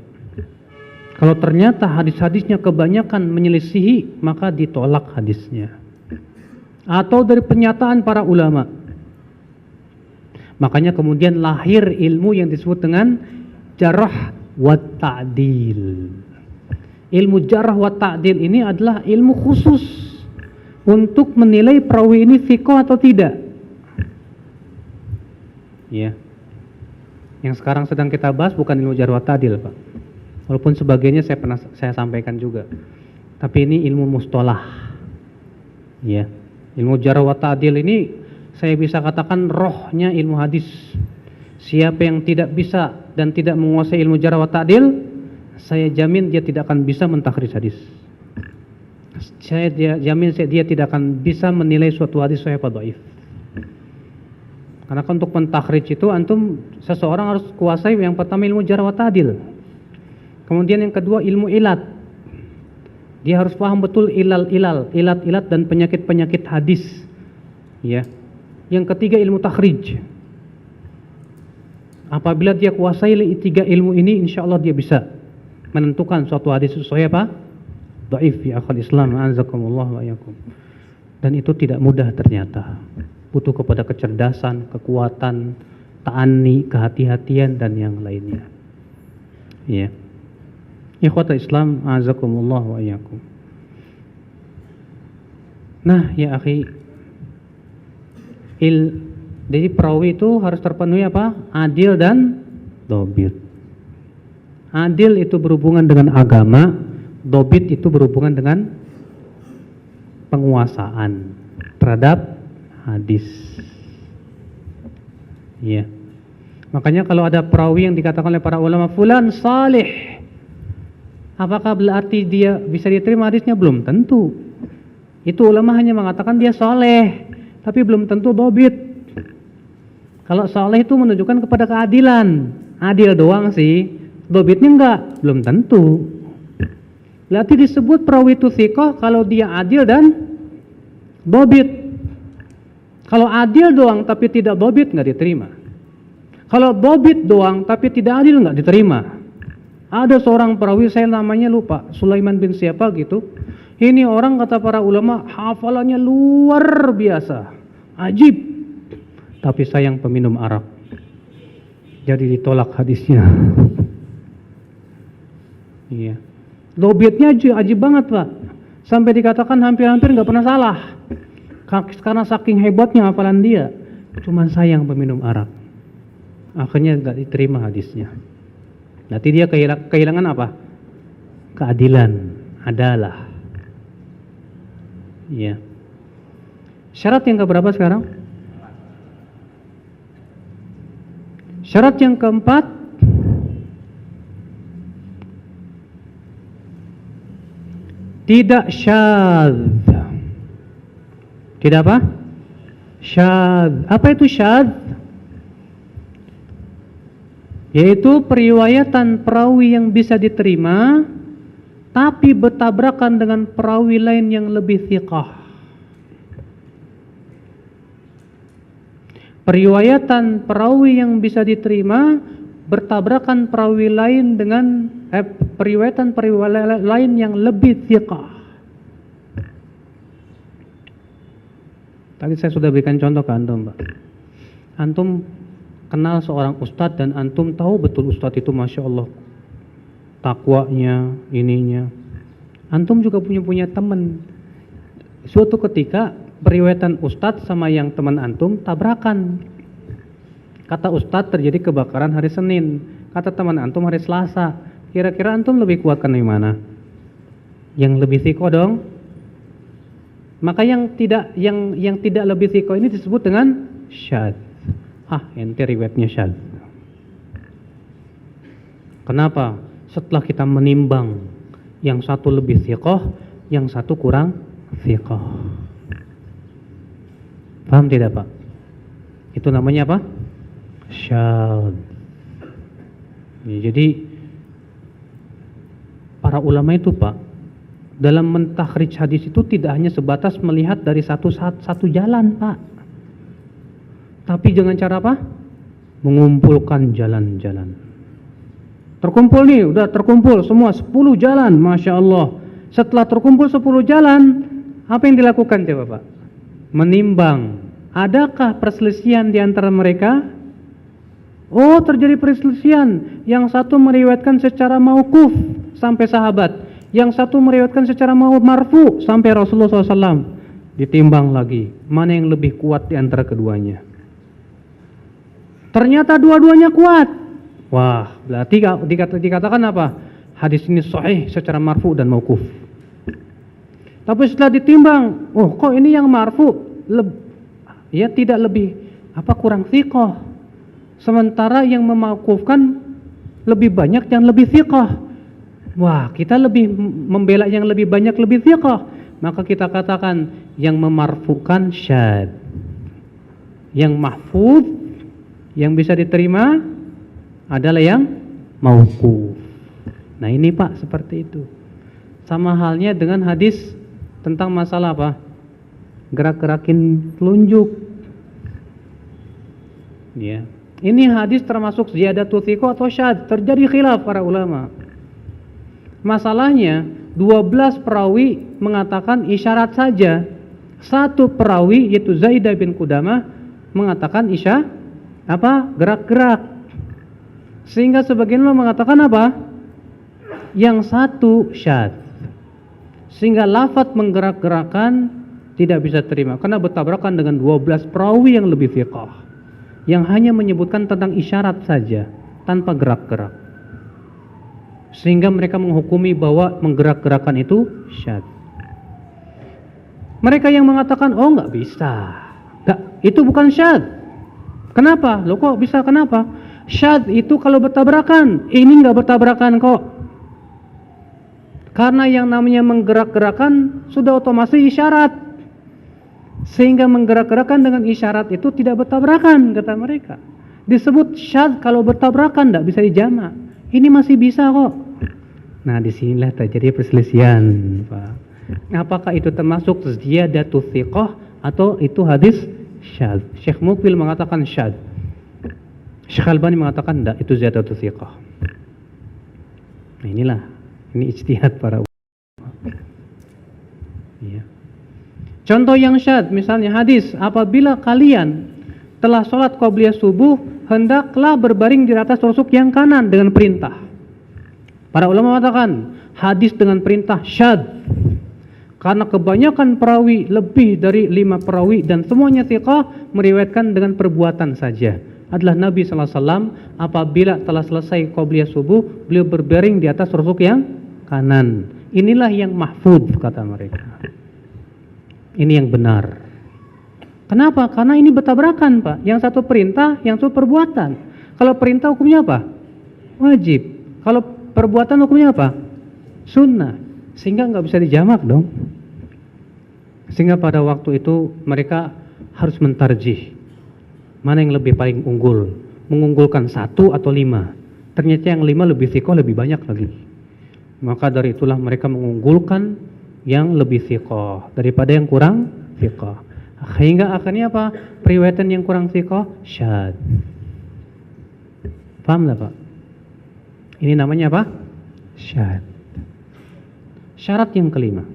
Kalau ternyata hadis-hadisnya kebanyakan menyelisihi, maka ditolak hadisnya. Atau dari pernyataan para ulama. Makanya kemudian lahir ilmu yang disebut dengan jarh wa ta'dil. Ilmu jarh wa ta'dil ini adalah ilmu khusus untuk menilai perawi ini thiqah atau tidak. Ya. Yang sekarang sedang kita bahas bukan ilmu jarh wa ta'dil, Pak. Walaupun sebagiannya saya sampaikan juga. Tapi ini ilmu mustalah. Ya. Ilmu jarh wa ta'dil ini saya bisa katakan rohnya ilmu hadis. Siapa yang tidak bisa dan tidak menguasai ilmu jarh wa ta'dil, saya jamin dia tidak akan bisa mentakhrij hadis. Saya jamin dia tidak akan bisa menilai suatu hadis sahih atau dhaif. Karena untuk mentakhrij itu seseorang harus kuasai yang pertama ilmu jarh wa ta'dil. Kemudian yang kedua ilmu ilat. Dia harus paham betul ilat-ilat dan penyakit-penyakit hadis. Ya. Yang ketiga ilmu takhrij. Apabila dia kuasai tiga ilmu ini, insya Allah dia bisa menentukan suatu hadis sahih apa? Dhaif, ya akhal Islam, azakumullah wa iyyakum. Dan itu tidak mudah ternyata. Butuh kepada kecerdasan, kekuatan, ta'anni, kehati-hatian dan yang lainnya. Ya. Ikhwatal Islam, azakumullah wa iyyakum. Nah, ya akhi, jadi perawi itu harus terpenuhi apa? Adil dan dhabit. Adil itu berhubungan dengan agama, dhabit itu berhubungan dengan penguasaan terhadap hadis. Ya. Makanya kalau ada perawi yang dikatakan oleh para ulama fulan salih, apakah berarti dia bisa diterima hadisnya? Belum tentu. Itu ulama hanya mengatakan dia soleh, tapi belum tentu dobit. Kalau saleh itu menunjukkan kepada keadilan, adil doang sih, dobitnya enggak, belum tentu. Berarti disebut perawi itu thiqah kalau dia adil dan dobit. Kalau adil doang tapi tidak dobit nggak diterima. Kalau dobit doang tapi tidak adil nggak diterima. Ada seorang perawi, saya namanya lupa, Sulaiman bin siapa gitu. Ini orang kata para ulama hafalannya luar biasa, ajib, tapi sayang peminum arak, jadi ditolak hadisnya. Iya, dobitnya ajib banget Pak, sampai dikatakan hampir-hampir nggak pernah salah. Karena saking hebatnya hafalan dia, cuman sayang peminum arak, akhirnya nggak diterima hadisnya. Nanti dia kehilangan apa? Keadilan, adalah. Ya. Syarat yang keberapa sekarang? Syarat yang keempat, tidak syadz. Tidak apa? Syadz. Apa itu syadz? Yaitu periwayatan perawi yang bisa diterima tapi bertabrakan dengan perawi lain yang lebih thiqah. Periwayatan perawi yang bisa diterima bertabrakan perawi lain dengan periwayatan perawi lain yang lebih thiqah. Tadi saya sudah berikan contoh ke antum, Pak. Antum kenal seorang ustadz dan antum tahu betul ustadz itu masya Allah takwanya, ininya. Antum juga punya teman. Suatu ketika periwayatan ustadz sama yang teman antum tabrakan. Kata ustadz terjadi kebakaran hari Senin, kata teman antum hari Selasa. Kira-kira antum lebih kuatkan yang mana? Yang lebih thiqah dong. Maka yang tidak lebih thiqah ini disebut dengan syadz. Ente riwayatnya syadz. Kenapa? Setelah kita menimbang, yang satu lebih thiqah, yang satu kurang thiqah. Paham tidak Pak? Itu namanya apa? Syadz. Jadi para ulama itu Pak, dalam mentakhrij hadis itu tidak hanya sebatas melihat dari satu jalan Pak, tapi dengan cara apa? Mengumpulkan jalan-jalan. Terkumpul nih, udah terkumpul semua 10 jalan, Masya Allah. Setelah terkumpul 10 jalan, apa yang dilakukan coba Pak? Menimbang, adakah perselisihan di antara mereka? Oh, terjadi perselisihan. Yang satu meriwayatkan secara mauquf sampai sahabat, yang satu meriwayatkan secara marfu sampai Rasulullah SAW. Ditimbang lagi, mana yang lebih kuat di antara keduanya. Ternyata dua-duanya kuat. Wah, berarti dikatakan apa? Hadis ini sahih secara marfu dan mauquf. Tapi setelah ditimbang, oh kok ini yang marfu ya tidak lebih kurang thiqah. Sementara yang memauqufkan lebih banyak yang lebih thiqah. Wah, kita lebih membela yang lebih banyak lebih thiqah. Maka kita katakan yang memarfukan syadz. Yang mahfuz, yang bisa diterima adalah yang mauquf. Nah ini Pak, seperti itu. Sama halnya dengan hadis tentang masalah apa? Gerak-gerakin telunjuk. Ya. Ini hadis termasuk ziyadatu thiqah atau syadz? Terjadi khilaf para ulama. Masalahnya 12 perawi mengatakan isyarat saja. Satu perawi yaitu Zaidah bin Qudamah mengatakan gerak-gerak. Sehingga sebagian ulama mengatakan apa? Yang satu syadz. Sehingga lafaz menggerak-gerakan tidak bisa terima karena bertabrakan dengan 12 perawi yang lebih thiqah, yang hanya menyebutkan tentang isyarat saja tanpa gerak-gerak. Sehingga mereka menghukumi bahwa menggerak-gerakan itu syadz. Mereka yang mengatakan oh nggak bisa, itu bukan syadz. Kenapa? Loh kok bisa? Kenapa? Syadz itu kalau bertabrakan, ini nggak bertabrakan kok. Karena yang namanya menggerak-gerakan sudah otomatis isyarat. Sehingga menggerak-gerakkan dengan isyarat itu tidak bertabrakan, kata mereka. Disebut syadz kalau bertabrakan tidak bisa dijamak. Ini masih bisa kok. Nah, disinilah terjadi perselisihan, Pak. Apakah itu termasuk ziyadatu thiqah atau itu hadis syadz? Syekh Muqbil mengatakan syadz. Syekh Albani mengatakan tidak, itu ziyadatu thiqah. Nah, ini ijtihad para ulama. Ya. Contoh yang syadz, misalnya hadis, apabila kalian telah sholat qabliyah subuh, hendaklah berbaring di atas rusuk yang kanan dengan perintah. Para ulama mengatakan hadis dengan perintah syadz. Karena kebanyakan perawi, lebih dari 5 perawi dan semuanya thiqah, meriwayatkan dengan perbuatan saja. Adalah Nabi SAW apabila telah selesai qabliyah subuh, beliau berbaring di atas rusuk yang kanan. Inilah yang mahfudz, kata mereka. Ini yang benar. Kenapa? Karena ini bertabrakan, Pak. Yang satu perintah, yang satu perbuatan. Kalau perintah hukumnya apa? Wajib. Kalau perbuatan hukumnya apa? Sunnah. Sehingga nggak bisa dijamak dong. Sehingga pada waktu itu mereka harus mentarjih. Mana yang lebih paling unggul? Mengunggulkan 1 atau 5. Ternyata yang 5 lebih thiqah, lebih banyak lagi. Maka dari itulah mereka mengunggulkan yang lebih thiqah daripada yang kurang thiqah. Sehingga akhirnya apa? Periwayatan yang kurang thiqah syadz. Paham lah, Pak? Ini namanya apa? Syadz. Syarat yang kelima.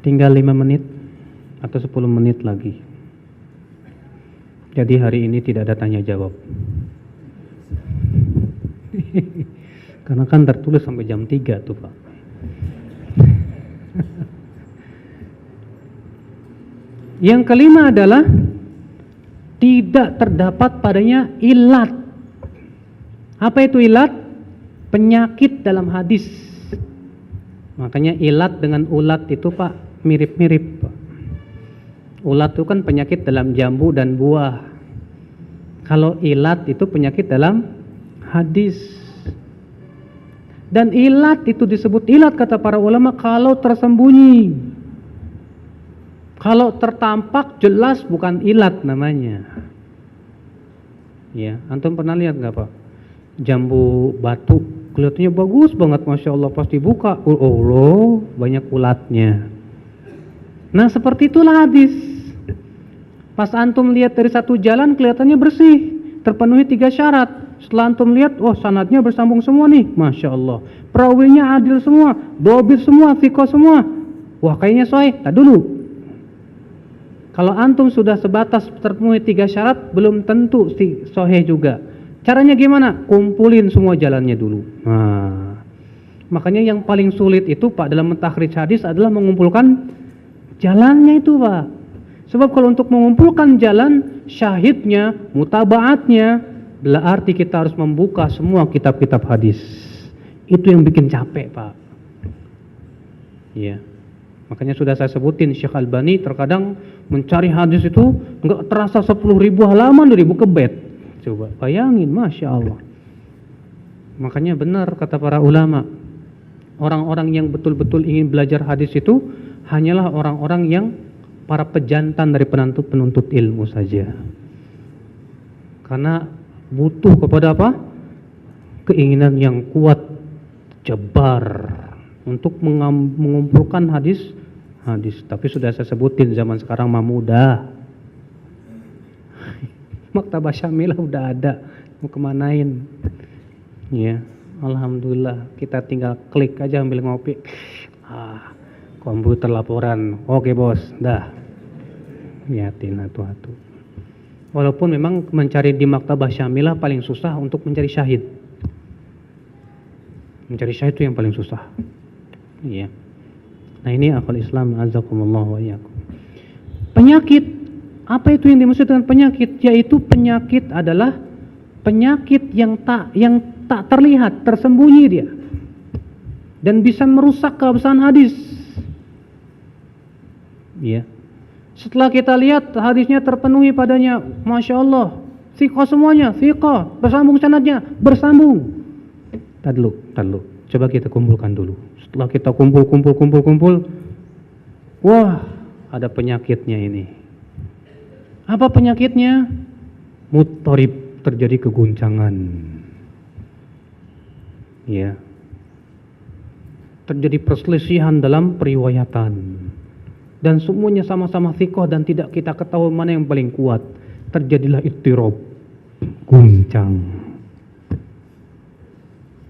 Tinggal 5 menit atau 10 menit lagi. Jadi hari ini tidak ada tanya jawab. Karena kan tertulis sampai jam 3 tuh, Pak. Yang kelima adalah tidak terdapat padanya ilat. Apa itu ilat? Penyakit dalam hadis. Makanya ilat dengan ulat itu, Pak, mirip-mirip, Pak. Ulat itu kan penyakit dalam jambu dan buah. Kalau ilat itu penyakit dalam hadis. Dan ilat itu disebut ilat kata para ulama kalau tersembunyi. Kalau tertampak jelas bukan ilat namanya. Ya, antum pernah lihat nggak, Pak? Jambu batu kelihatannya bagus banget, masya Allah, pas dibuka, oh Allah, banyak ulatnya. Nah, seperti itulah hadis. Pas antum lihat dari satu jalan kelihatannya bersih, terpenuhi 3 syarat. Setelah antum lihat, oh sanadnya bersambung semua nih, masya Allah. Perawinya adil semua, dobit semua, thiqah semua. Wah, kayaknya sahih. Tak dulu. Kalau antum sudah sebatas terpenuhi 3 syarat, belum tentu sahih juga. Caranya gimana? Kumpulin semua jalannya dulu. Nah, makanya yang paling sulit itu, Pak, dalam mentakhrij hadis adalah mengumpulkan jalannya itu, Pak. Sebab kalau untuk mengumpulkan jalan syahidnya, mutabaatnya, berarti kita harus membuka semua kitab-kitab hadis. Itu yang bikin capek, Pak. Iya. Makanya sudah saya sebutin, Syekh Albani terkadang mencari hadis itu enggak terasa 10.000 halaman, 2.000 kebet. Coba bayangin, masya Allah. Makanya benar kata para ulama, orang-orang yang betul-betul ingin belajar hadis itu hanyalah orang-orang yang para pejantan dari penuntut ilmu saja. Karena butuh kepada apa? Keinginan yang kuat, jebar untuk mengumpulkan hadis. Tapi sudah saya sebutin, zaman sekarang mah mudah. Maktabah Syamilah udah ada, mau kemanain? Ya, alhamdulillah, kita tinggal klik aja ambil ngopi. Komputer laporan, oke bos, dah. Lihatin atu-atu. Walaupun memang mencari di Maktabah Syamilah paling susah untuk mencari syahid. Mencari syahid itu yang paling susah. Iya. Nah, ini akal Islam, azakumullah wa iyyakum. Penyakit, apa itu yang dimaksud dengan penyakit? Yaitu penyakit adalah penyakit yang tak terlihat, tersembunyi dia. Dan bisa merusak keabsahan hadis. Ya. Setelah kita lihat hadisnya terpenuhi padanya, masya Allah, thiqah semuanya, thiqah, bersambung sanadnya, bersambung. Tar dulu, coba kita kumpulkan dulu. Setelah kita kumpul, Wah, ada penyakitnya ini. Apa penyakitnya? Muttarib, terjadi keguncangan. Ya. Terjadi perselisihan dalam periwayatan. Dan semuanya sama-sama thiqah dan tidak kita ketahui mana yang paling kuat. Terjadilah ittirab, guncang.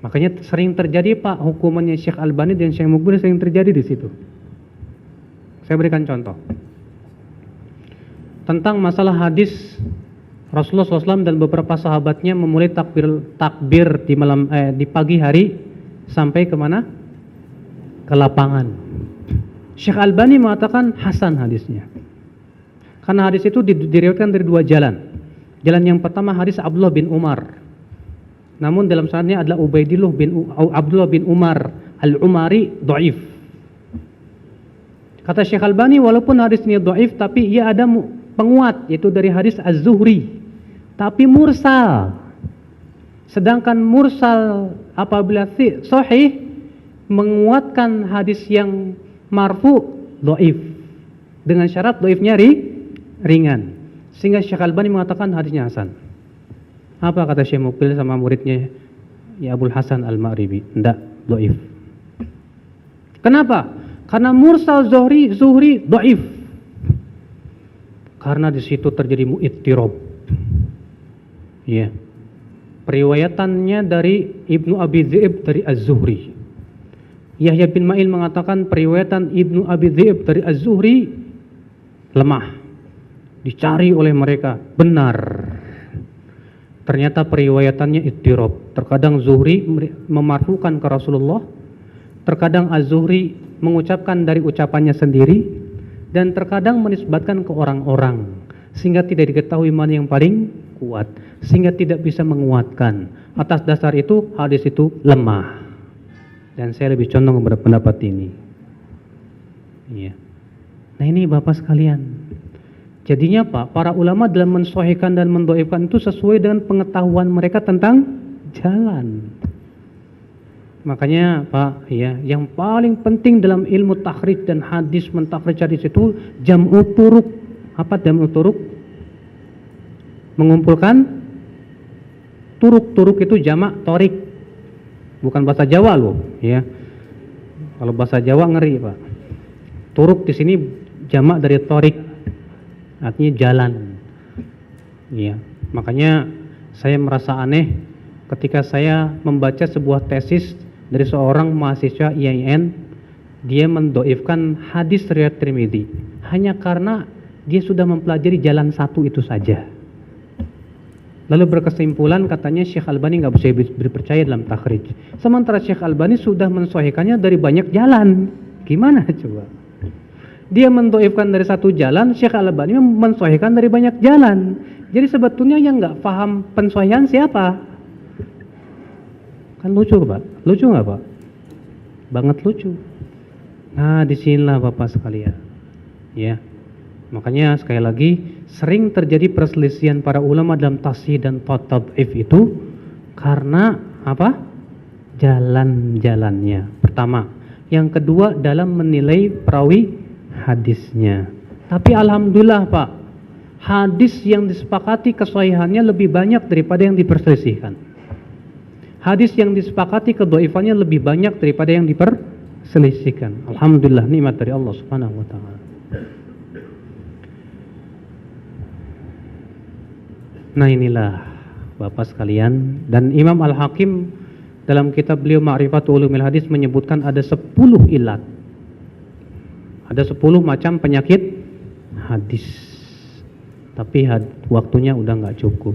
Makanya sering terjadi Pak, hukumannya Syekh Albani dan Syekh Mukbil sering terjadi di situ. Saya berikan contoh. Tentang masalah hadis Rasulullah SAW dan beberapa sahabatnya memulai takbir di pagi hari sampai kemana? Ke lapangan. Syekh Albani mengatakan hasan hadisnya. Karena hadis itu diriwayatkan dari dua jalan. Jalan yang pertama hadis Abdullah bin Umar. Namun dalam sanadnya adalah Abdullah bin Umar Al-Umari dhaif. Kata Syekh Albani walaupun hadis ini dhaif tapi ia ada penguat yaitu dari hadis Az-Zuhri. Tapi mursal. Sedangkan mursal apabila sahih menguatkan hadis yang marfu dhaif. Dengan syarat dhaifnya ringan. Sehingga Syekh Albani mengatakan hadisnya hasan. Apa kata Syekh Mukbil sama muridnya ya Abul Hasan Al-Ma'ribi? Tidak, dhaif. Kenapa? Karena mursal Zuhri dhaif. Karena di situ terjadi mu'ittirab. Ya. Periwayatannya dari Ibnu Abi Dhi'ib dari Az-Zuhri. Yahya bin Ma'in mengatakan periwayatan Ibnu Abi Dhi'ib dari Az-Zuhri lemah. Dicari oleh mereka, benar. Ternyata periwayatannya ittirab. Terkadang Zuhri memarfukan ke Rasulullah, terkadang Az-Zuhri mengucapkan dari ucapannya sendiri, dan terkadang menisbatkan ke orang-orang, sehingga tidak diketahui mana yang paling kuat, sehingga tidak bisa menguatkan. Atas dasar itu hadis itu lemah. Dan saya lebih condong kepada pendapat ini. Iya. Nah ini Bapak sekalian. Jadinya Pak, para ulama dalam mensahihkan dan mendhaifkan itu sesuai dengan pengetahuan mereka tentang jalan. Makanya Pak, ya, yang paling penting dalam ilmu takhrij dan hadis mentakhrij hadis itu jam'u turuq. Apa jam'u turuq? Mengumpulkan turuk itu jamak torik. Bukan bahasa Jawa loh, ya. Kalau bahasa Jawa ngeri, Pak. Turuk di sini jamak dari torik. Artinya jalan. Ya, makanya saya merasa aneh ketika saya membaca sebuah tesis dari seorang mahasiswa IAIN, dia mendhaifkan hadis riwayat Tirmidzi hanya karena dia sudah mempelajari jalan satu itu saja. Lalu berkesimpulan katanya Syekh Albani nggak bisa dipercaya dalam takhrij. Sementara Syekh Albani sudah mensahihkannya dari banyak jalan. Gimana coba? Dia mendhaifkan dari satu jalan, Syekh Albani mensahihkan dari banyak jalan. Jadi sebetulnya yang nggak paham pensahihan siapa? Kan lucu Pak, lucu nggak Pak? Banget lucu. Nah disinilah Bapak sekalian, ya. Makanya sekali lagi sering terjadi perselisihan para ulama dalam tasih dan tad'if itu karena apa? Jalan-jalannya. Pertama, yang kedua dalam menilai perawi hadisnya. Tapi alhamdulillah Pak, hadis yang disepakati kesahihannya lebih banyak daripada yang diperselisihkan. Hadis yang disepakati kedhaifannya lebih banyak daripada yang diperselisihkan. Alhamdulillah, nikmat dari Allah Subhanahu wa taala. Nah inilah Bapak sekalian, dan Imam Al-Hakim dalam kitab beliau Ma'rifatul Ulumil Hadis menyebutkan ada 10 ilat. Ada 10 macam penyakit hadis. Tapi waktunya udah nggak cukup.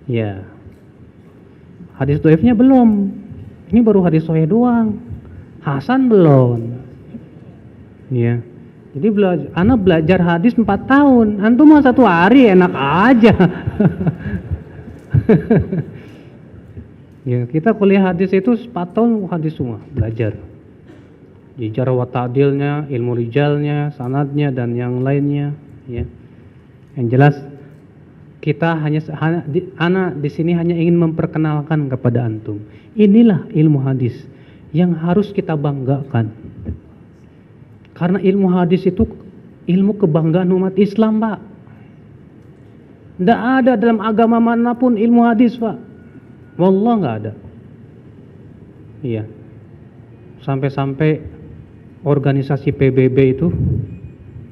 Ya. Hadis dhaifnya belum. Ini baru hadis sahih doang. Hasan belum. Ya. Jadi anak belajar hadis 4 tahun. Antum mah 1 hari enak aja. Ya, kita kuliah hadis itu 4 tahun hadis semua belajar. Jarh wa ta'dilnya, ilmu rijalnya, sanadnya dan yang lainnya, ya. Yang jelas Kita ana di sini hanya ingin memperkenalkan kepada antum. Inilah ilmu hadis yang harus kita banggakan. Karena ilmu hadis itu ilmu kebanggaan umat Islam, Pak. Tidak ada dalam agama manapun ilmu hadis, Pak. Wallah nggak ada. Iya. Sampai-sampai organisasi PBB itu,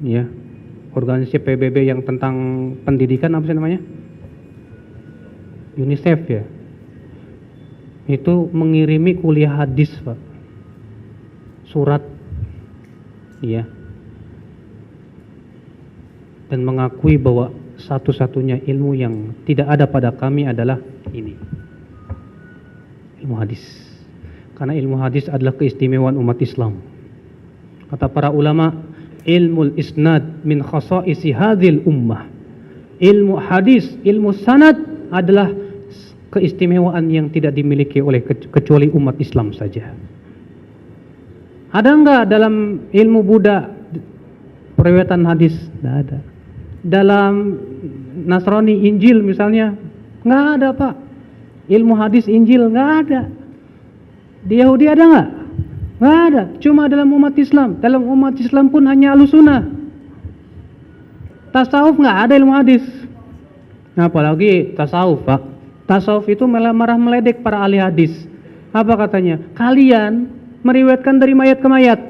ya, organisasi PBB yang tentang pendidikan apa sih namanya? UNICEF ya. Itu mengirimi kuliah hadis, Pak. Surat, ya. Dan mengakui bahwa satu-satunya ilmu yang tidak ada pada kami adalah ini. Ilmu hadis. Karena ilmu hadis adalah keistimewaan umat Islam. Kata para ulama, ilmu isnad min khasaisi hadhil ummah. Ilmu hadis, ilmu sanad adalah keistimewaan yang tidak dimiliki oleh kecuali umat Islam saja. Ada enggak dalam ilmu Buddha periwayatan hadis? Tidak ada. Dalam Nasrani Injil misalnya, enggak ada, Pak. Ilmu hadis Injil enggak ada. Di Yahudi ada enggak? Enggak ada. Cuma dalam umat Islam. Dalam umat Islam pun hanya Ahlussunnah. Tasawuf enggak ada ilmu hadis. Nah, apalagi tasawuf, Pak. Tasawuf itu malah marah meledek para ahli hadis. Apa katanya? Kalian meriwayatkan dari mayat ke mayat.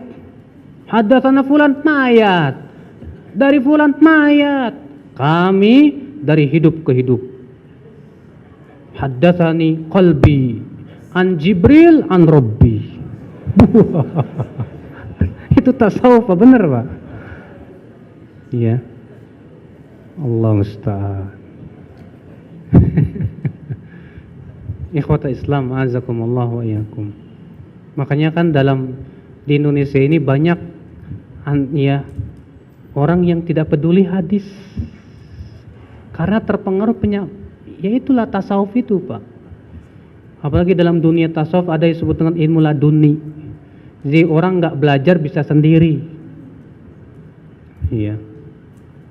Haddatsana fulan mayat. Dari fulan mayat. Kami dari hidup ke hidup. Haddatsani qalbi an Jibril an Rabbi. Itu tasawuf, benar, Pak? Iya. Allah musta'an. Ikhwata Islam, azakumullah wa iyyakum. Makanya kan di Indonesia ini banyak ya orang yang tidak peduli hadis. Karena terpengaruh ya itulah tasawuf itu, Pak. Apalagi dalam dunia tasawuf ada yang disebut dengan ilmu laduni. Jadi orang nggak belajar bisa sendiri. Iya.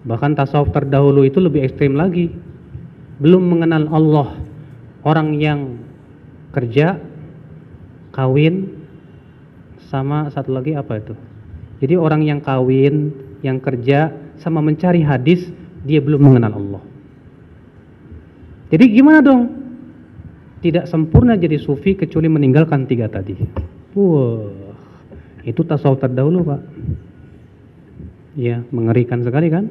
Bahkan tasawuf terdahulu itu lebih ekstrim lagi. Belum mengenal Allah. Orang yang kerja, kawin, sama satu lagi apa itu? Jadi orang yang kawin, yang kerja, sama mencari hadis, dia belum mengenal Allah. Jadi gimana dong? Tidak sempurna jadi sufi kecuali meninggalkan 3 tadi. Wah, itu tasawuf terdahulu, Pak. Ya, mengerikan sekali kan?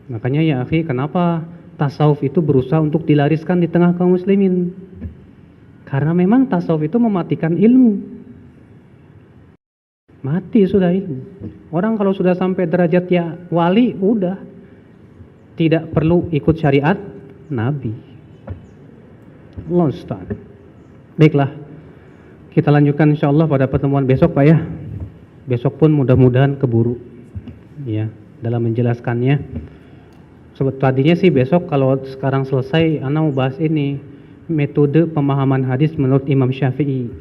Makanya ya akhi, kenapa tasawuf itu berusaha untuk dilariskan di tengah kaum muslimin? Karena memang tasawuf itu mematikan ilmu. Mati sudah ilmu. Orang kalau sudah sampai derajat ya wali, udah tidak perlu ikut syariat Nabi. Allah Ustaz. Baiklah, kita lanjutkan insyaallah pada pertemuan besok, Pak ya. Besok pun mudah-mudahan keburu ya dalam menjelaskannya. Tadinya sih besok, kalau sekarang selesai ana mau bahas ini, metode pemahaman hadis menurut Imam Syafi'i.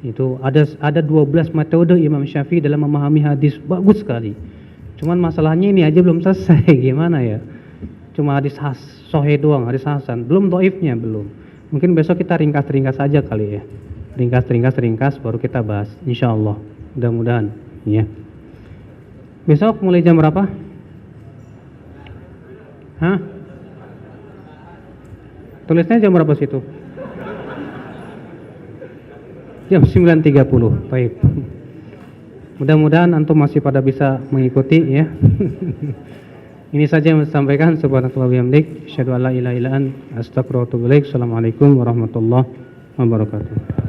Itu ada 12 metode Imam Syafi'i dalam memahami hadis, bagus sekali. Cuman masalahnya ini aja belum selesai. Gimana ya? Cuma hadis sahih doang, hadis hasan, belum dhaifnya belum. Mungkin besok kita ringkas-ringkas saja kali ya. Ringkas baru kita bahas insyaallah. Mudah-mudahan ya. Besok mulai jam berapa? Hah? Tulisnya jam berapa situ? Jam 9.30. Baik. Mudah-mudahan antum masih pada bisa mengikuti ya. Ini saja yang saya sampaikan. Subhanallahi wa bihamdihi, asyhadu an la ilaha illa anta, astaghfiruka wa atubu ilaik. Assalamualaikum warahmatullahi wabarakatuh.